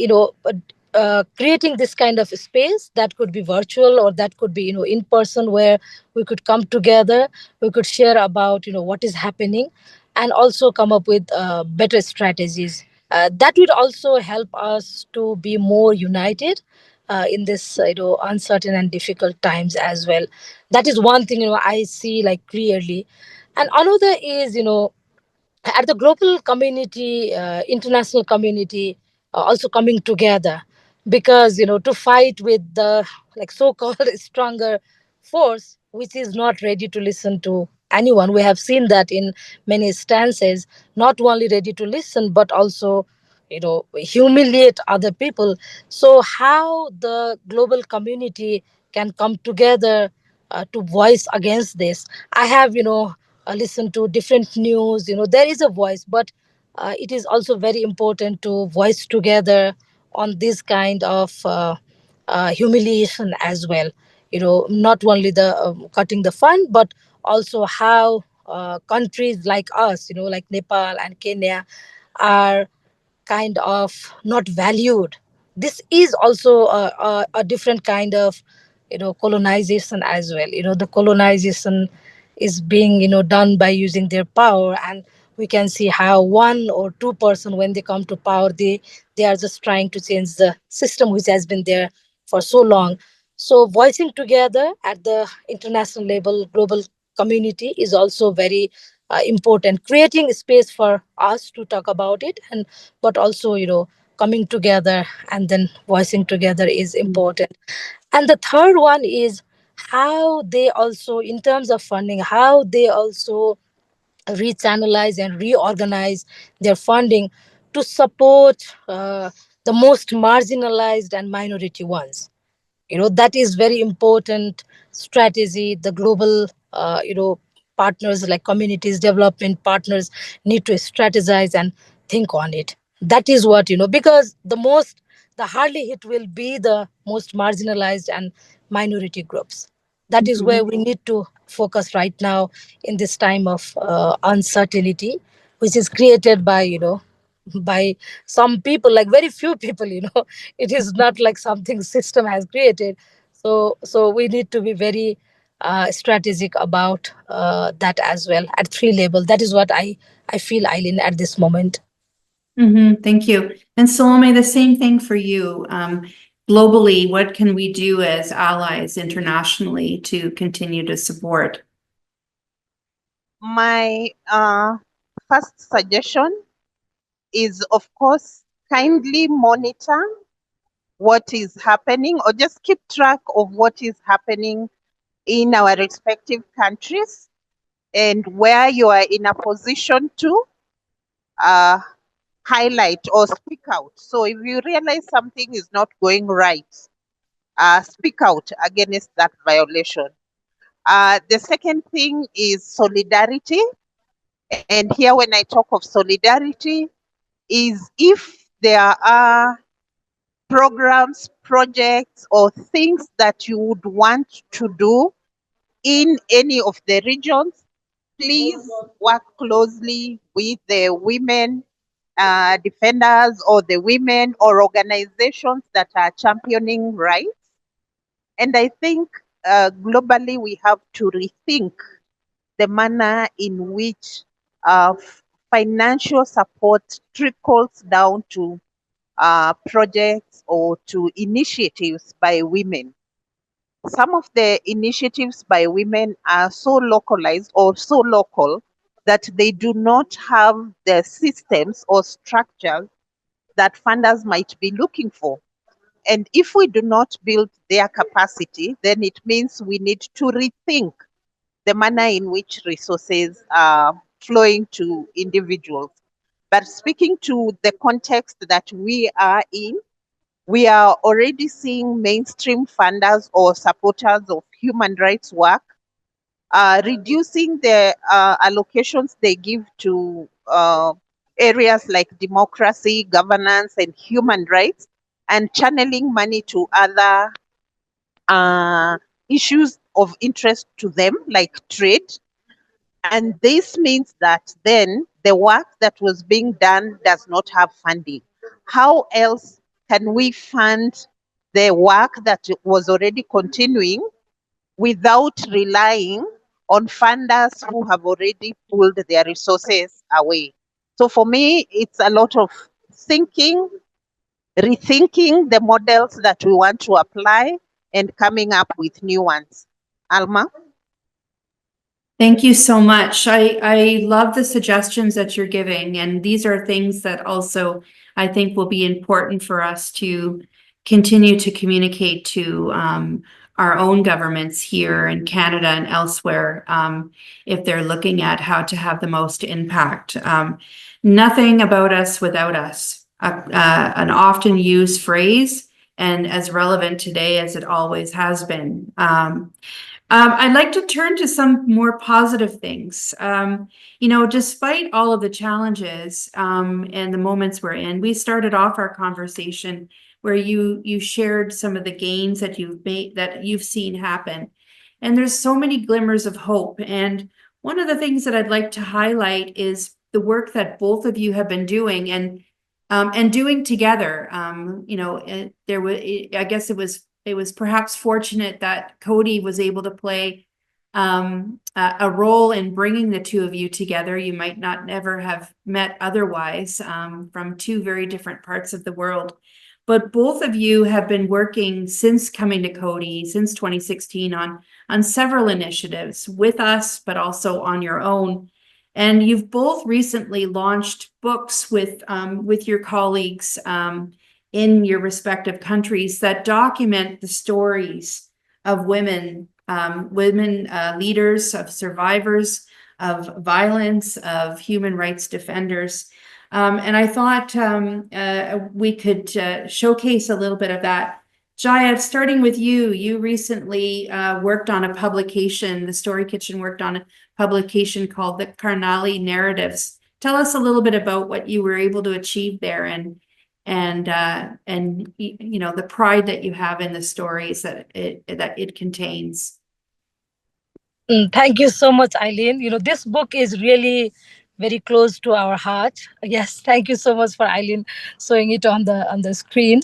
creating this kind of space, that could be virtual or that could be in person, where we could come together, we could share about what is happening, and also come up with better strategies that would also help us to be more united in this uncertain and difficult times as well. That is one thing I see like clearly. And another is at the global community, international community, also coming together, because to fight with the like so-called stronger force, which is not ready to listen to anyone. We have seen that in many stances, not only ready to listen but also humiliate other people. So how the global community can come together to voice against this? I have listen to different news. There is a voice, but it is also very important to voice together on this kind of humiliation as well. Not only the cutting the fund, but also how countries like us, like Nepal and Kenya, are kind of not valued. This is also a different kind of colonization as well. The colonization is being done by using their power, and we can see how 1 or 2 person, when they come to power, they are just trying to change the system which has been there for so long. So voicing together at the international level, global community, is also very important. Creating space for us to talk about it, and but also coming together and then voicing together is important. And the third one is how they also, in terms of funding, how they also rechannelize and reorganize their funding to support the most marginalized and minority ones. That is very important strategy. The global partners, like communities, development partners, need to strategize and think on it. That is what because the hardly hit will be the most marginalized and minority groups. That is where we need to focus right now, in this time of uncertainty, which is created by by some people, like very few people. It is not like something system has created. So we need to be very strategic about that as well, at three level. That is what I feel, Eileen, at this moment. Thank you. And Salome, the same thing for you. Globally, what can we do as allies internationally to continue to support? My first suggestion is, of course, kindly monitor what is happening, or just keep track of what is happening in our respective countries, and where you are in a position to uh, highlight or speak out. So if you realize something is not going right, speak out against that violation. The second thing is solidarity. And here, when I talk of solidarity, is if there are programs, projects, or things that you would want to do in any of the regions, please work closely with the women defenders, or the women or organizations that are championing rights. And I think globally we have to rethink the manner in which financial support trickles down to projects or to initiatives by women. Some of the initiatives by women are so localized or so local that they do not have the systems or structures that funders might be looking for. And if we do not build their capacity, then it means we need to rethink the manner in which resources are flowing to individuals. But speaking to the context that we are in, we are already seeing mainstream funders or supporters of human rights work reducing the allocations they give to areas like democracy, governance, and human rights, and channeling money to other issues of interest to them, like trade. And this means that then the work that was being done does not have funding. How else can we fund the work that was already continuing without relying on funders who have already pulled their resources away? So for me, it's a lot of thinking, rethinking the models that we want to apply, and coming up with new ones. Alma? Thank you so much. I love the suggestions that you're giving, and these are things that also I think will be important for us to continue to communicate to our own governments here in Canada and elsewhere, if they're looking at how to have the most impact. Nothing about us without us, an often used phrase, and as relevant today as it always has been. I'd like to turn to some more positive things. Despite all of the challenges and the moments we're in, we started off our conversation where you shared some of the gains that you've made, that you've seen happen. And there's so many glimmers of hope. And one of the things that I'd like to highlight is the work that both of you have been doing and doing together. I guess it was perhaps fortunate that Coady was able to play a role in bringing the two of you together. You might not never have met otherwise, from two very different parts of the world. But both of you have been working since coming to Coady, since 2016, on several initiatives with us, but also on your own. And you've both recently launched books with your colleagues in your respective countries that document the stories of women leaders, of survivors of violence, of human rights defenders. And I thought we could showcase a little bit of that. Jaya, starting with you, you recently worked on a publication, the Story Kitchen worked on a publication called the Karnali Narratives. Tell us a little bit about what you were able to achieve there, and the pride that you have in the stories that it contains. Thank you so much, Eileen. This book is really very close to our heart. Yes, thank you so much for Eileen showing it on the screen.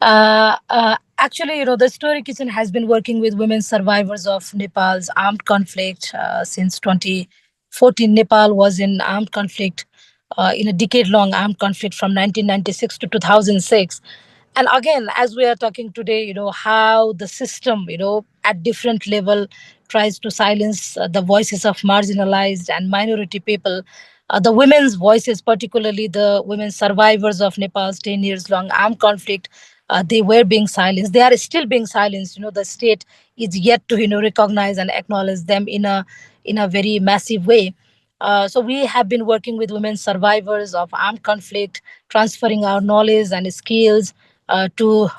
Actually, the Story Kitchen has been working with women survivors of Nepal's armed conflict since 2014. Nepal was in armed conflict, in a decade-long armed conflict from 1996 to 2006. And again, as we are talking today, how the system, at different level tries to silence the voices of marginalized and minority people. The women's voices, particularly the women survivors of Nepal's 10 years long armed conflict, they were being silenced. They are still being silenced. The state is yet to recognize and acknowledge them in a very massive way. So we have been working with women survivors of armed conflict, transferring our knowledge and skills to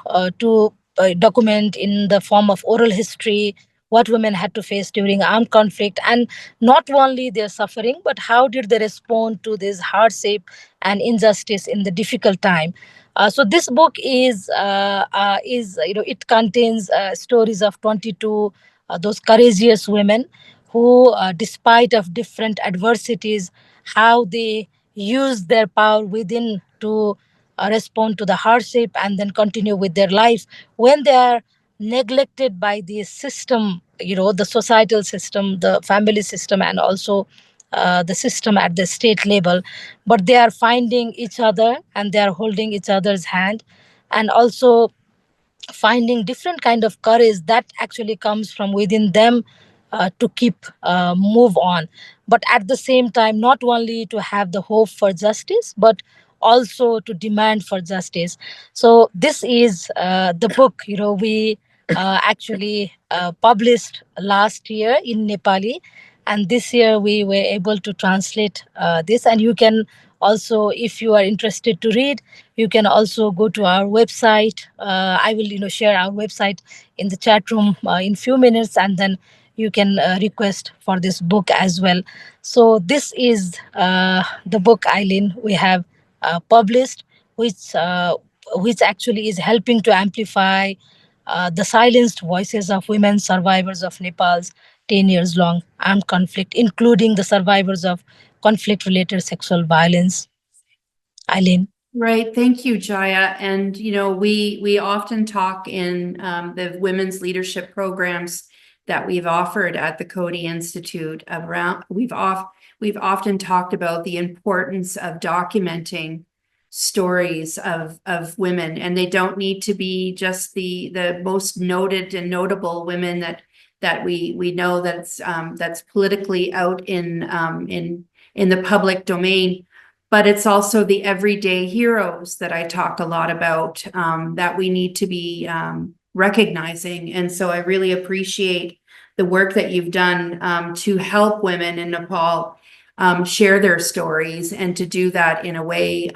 document in the form of oral history what women had to face during armed conflict, and not only their suffering, but how did they respond to this hardship and injustice in the difficult time. So this book is it contains stories of 22 those courageous women who, despite of different adversities, how they use their power within to respond to the hardship and then continue with their life when they are neglected by the system, the societal system, the family system, and also the system at the state level. But they are finding each other and they are holding each other's hand, and also finding different kind of courage that actually comes from within them, to keep move on, but at the same time not only to have the hope for justice but also to demand for justice. So this is the book we actually published last year in Nepali, and this year we were able to translate this, and you can also, if you are interested to read, you can also go to our website. I will share our website in the chat room in few minutes, and then you can request for this book as well. So this is the book, Eileen, we have published, which actually is helping to amplify the silenced voices of women survivors of Nepal's 10 years long armed conflict, including the survivors of conflict related sexual violence. Eileen. Right. Thank you, Jaya. And, we often talk in the women's leadership programs that we've offered at the Coady Institute around, we've often talked about the importance of documenting stories of women, and they don't need to be just the most noted and notable women that we know that's politically out in the public domain. But it's also the everyday heroes that I talk a lot about, that we need to be recognizing. And so I really appreciate the work that you've done to help women in Nepal share their stories, and to do that in a way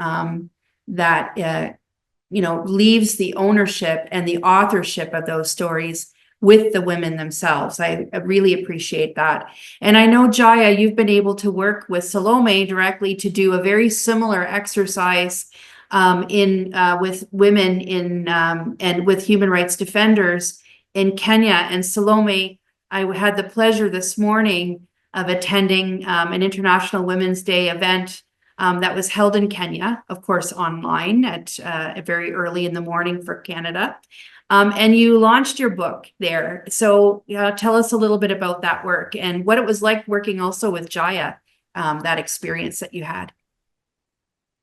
that leaves the ownership and the authorship of those stories with the women themselves. I really appreciate that. And I know, Jaya, you've been able to work with Salome directly to do a very similar exercise with women and with human rights defenders in Kenya. And Salome, I had the pleasure this morning of attending an International Women's Day event that was held in Kenya, of course, online at very early in the morning for Canada. And you launched your book there. So tell us a little bit about that work and what it was like working also with Jaya, that experience that you had.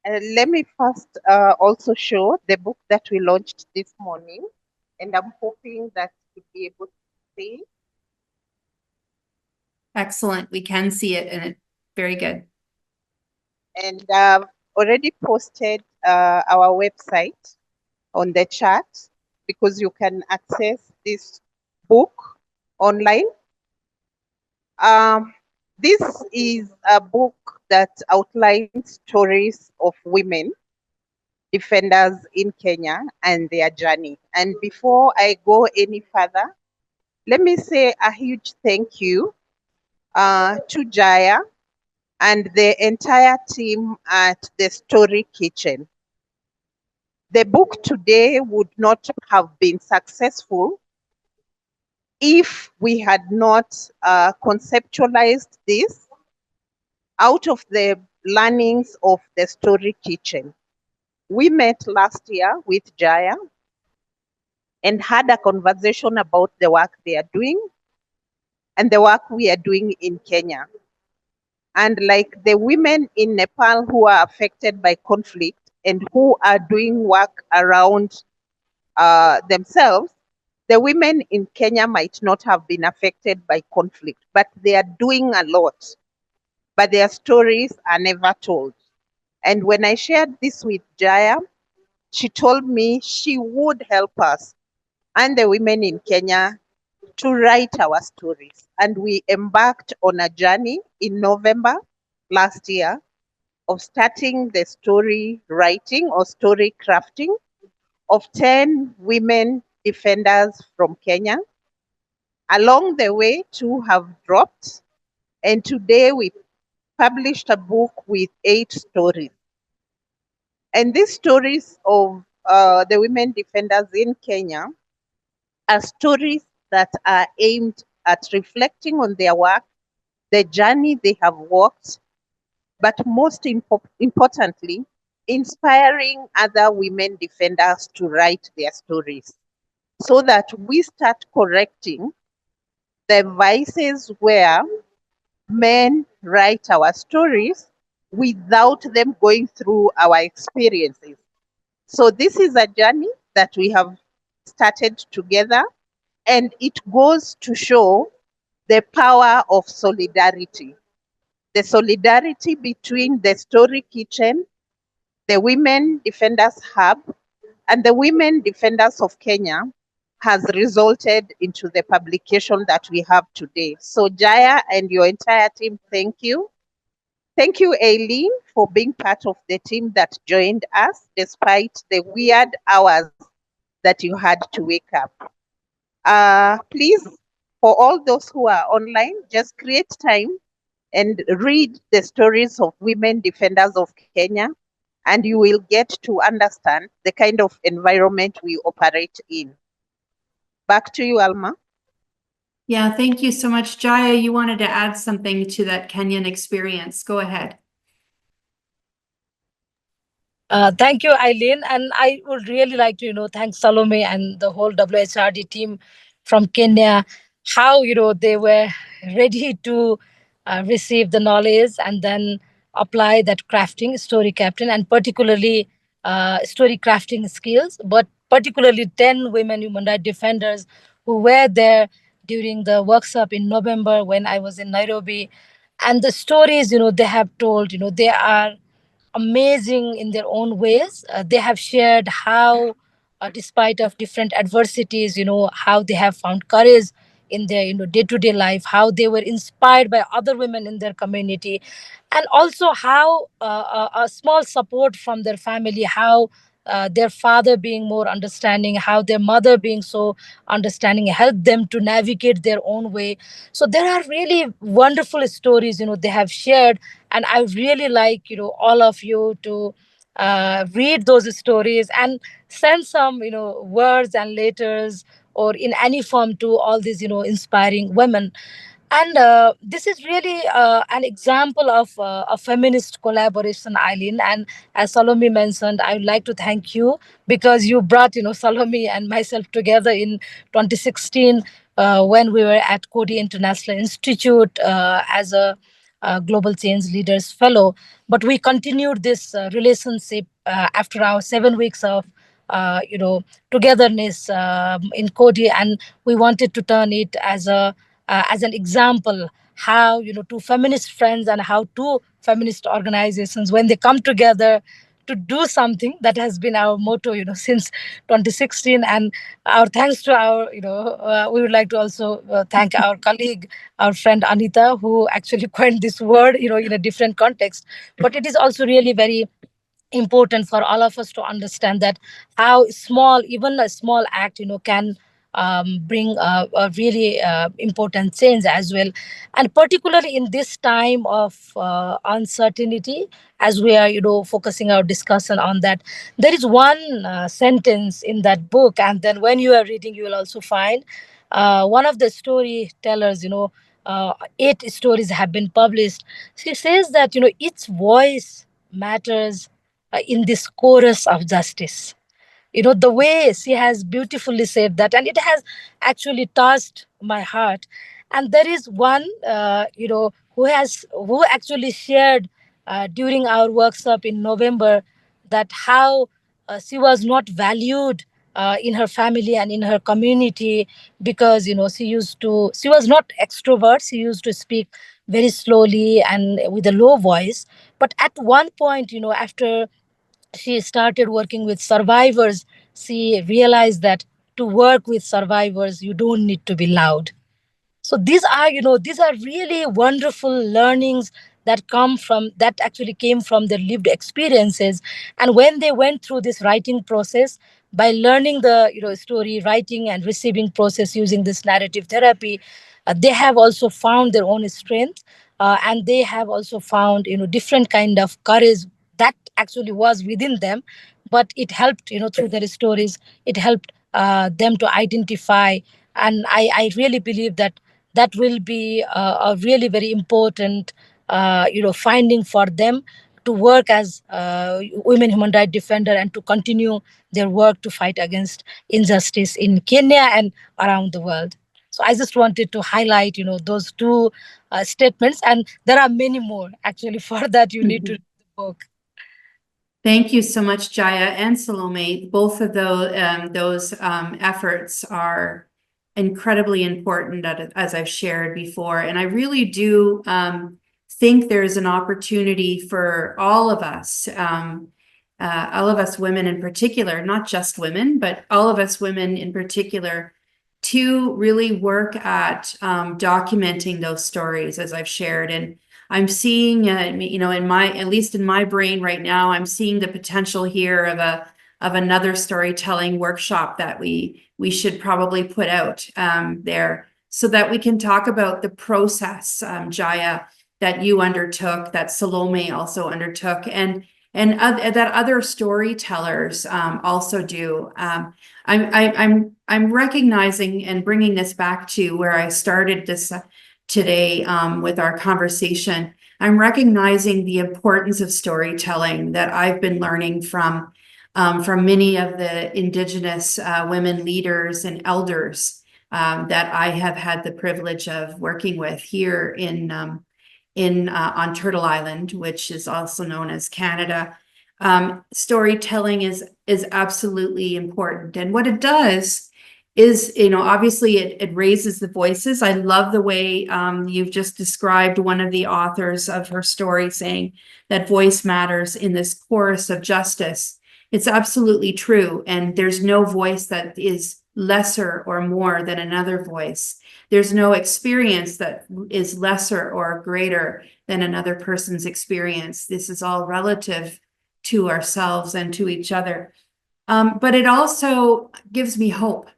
Let me first also show the book that we launched this morning, and I'm hoping that you'll be able to see. Excellent. We can see it, and it's very good. And already posted our website on the chat, because you can access this book online. This is a book that outlines stories of women defenders in Kenya and their journey. And before I go any further, let me say a huge thank you to Jaya and the entire team at the Story Kitchen. The book today would not have been successful if we had not conceptualized this out of the learnings of the Story Kitchen. We met last year with Jaya and had a conversation about the work they are doing and the work we are doing in Kenya. And like the women in Nepal who are affected by conflict and who are doing work around themselves, the women in Kenya might not have been affected by conflict, but they are doing a lot. But their stories are never told. And when I shared this with Jaya, she told me she would help us and the women in Kenya to write our stories. And we embarked on a journey in November last year of starting the story writing or story crafting of 10 women defenders from Kenya. Along the way, 2 have dropped, and today we published a book with 8 stories. And these stories of the women defenders in Kenya are stories that are aimed at reflecting on their work, the journey they have walked, but most importantly, inspiring other women defenders to write their stories so that we start correcting the vices where men write our stories without them going through our experiences. So this is a journey that we have started together, and it goes to show the power of solidarity. The solidarity between the Story Kitchen, the Women Defenders Hub, and the Women Defenders of Kenya has resulted into the publication that we have today. So Jaya and your entire team, thank you. Thank you, Aileen, for being part of the team that joined us despite the weird hours that you had to wake up. Please for all those who are online, just create time and read the stories of women defenders of Kenya, and you will get to understand the kind of environment we operate in. Back to you, Alma. Yeah, thank you so much. Jaya, you wanted to add something to that Kenyan experience. Go ahead. Thank you, Eileen. And I would really like to, thank Salome and the whole WHRD team from Kenya, how, they were ready to receive the knowledge and then apply that crafting, story captain, and particularly story crafting skills, but particularly 10 women human rights defenders who were there during the workshop in November when I was in Nairobi. And the stories, they have told, they are amazing in their own ways. They have shared how, despite of different adversities, how they have found courage in their day-to-day life, how they were inspired by other women in their community, and also how a small support from their family, how their father being more understanding, how their mother being so understanding helped them to navigate their own way. So there are really wonderful stories they have shared, and I really like all of you to read those stories and send some words and letters or in any form to all these inspiring women. And this is really an example of a feminist collaboration, Eileen. And as Salome mentioned, I would like to thank you because you brought, Salome and myself together in 2016 when we were at Coady International Institute as a Global Change Leaders Fellow. But we continued this relationship after our 7 weeks of togetherness in Coady, and we wanted to turn it as an example how two feminist friends and how two feminist organizations, when they come together to do something, that has been our motto since 2016. And our thanks to our we would like to also thank our colleague, our friend Anita, who actually coined this word in a different context. But it is also really very important for all of us to understand that how small, even a small act can bring a really important change as well. And particularly in this time of uncertainty, as we are focusing our discussion on that, there is one sentence in that book, and then when you are reading you will also find one of the storytellers, 8 stories have been published. She says that each voice matters in this chorus of justice. The way she has beautifully said that, and it has actually touched my heart. And there is one who actually shared during our workshop in November that how she was not valued in her family and in her community because she was not extrovert. She used to speak very slowly and with a low voice. But at one point, after she started working with survivors, she realized that to work with survivors you don't need to be loud. So these are really wonderful learnings that actually came from their lived experiences. And when they went through this writing process, by learning the story writing and receiving process using this narrative therapy, they have also found their own strength, and they have also found different kind of courage that actually was within them. But it helped through their stories, it helped them to identify. And I really believe that that will be a really very important finding for them to work as women human rights defender and to continue their work to fight against injustice in Kenya and around the world. So I just wanted to highlight those two statements, and there are many more actually. For that you need to read the book. Thank you so much, Jaya and Salome. Both of those efforts are incredibly important, as I've shared before. And I really do think there's an opportunity for all of us women in particular, not just women, but all of us women in particular, to really work at documenting those stories, as I've shared. And I'm seeing, at least in my brain right now, I'm seeing the potential here of another storytelling workshop that we should probably put out there. so that we can talk about the process, Jaya, that you undertook, that Salome also undertook, and that other storytellers also do. I'm recognizing and bringing this back to where I started this today with our conversation. I'm recognizing the importance of storytelling that I've been learning from many of the Indigenous women leaders and elders that I have had the privilege of working with here on Turtle Island, which is also known as Canada. Storytelling is absolutely important, and what it does is, obviously it raises the voices. I love the way you've just described one of the authors of her story saying that voice matters in this chorus of justice. It's absolutely true, and there's no voice that is lesser or more than another voice. There's no experience that is lesser or greater than another person's experience. This is all relative to ourselves and to each other. But it also gives me hope.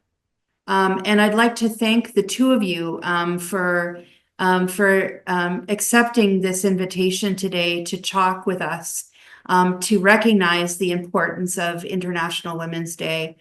And I'd like to thank the two of you for accepting this invitation today to talk with us, to recognize the importance of International Women's Day,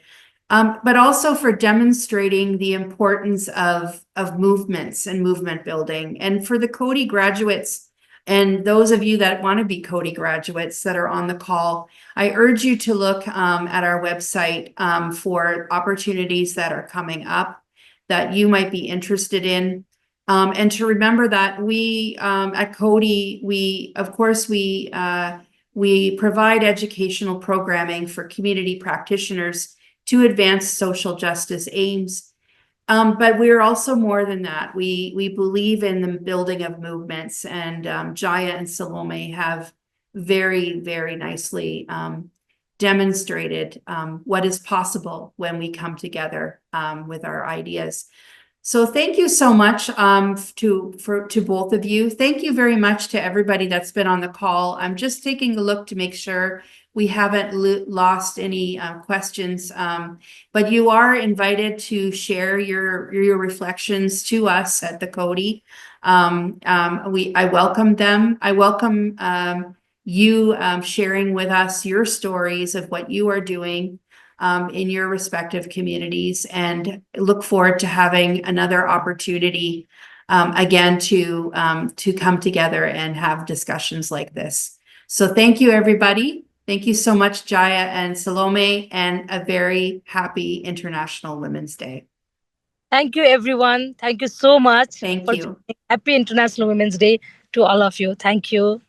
but also for demonstrating the importance of movements and movement building. And for the Coady graduates and those of you that want to be Coady graduates that are on the call, I urge you to look at our website for opportunities that are coming up that you might be interested in. And to remember that we at Coady, we provide educational programming for community practitioners to advance social justice aims. But we're also more than that. We believe in the building of movements, and Jaya and Salome have very, very nicely demonstrated what is possible when we come together with our ideas. So thank you so much to both of you. Thank you very much to everybody that's been on the call. I'm just taking a look to make sure we haven't lost any questions, but you are invited to share your reflections to us at the Coady. I welcome them. I welcome you sharing with us your stories of what you are doing in your respective communities, and look forward to having another opportunity again to come together and have discussions like this. So thank you, everybody. Thank you so much, Jaya and Salome, and a very happy International Women's Day. Thank you, everyone. Thank you so much. Thank for you. Happy International Women's Day to all of you. Thank you.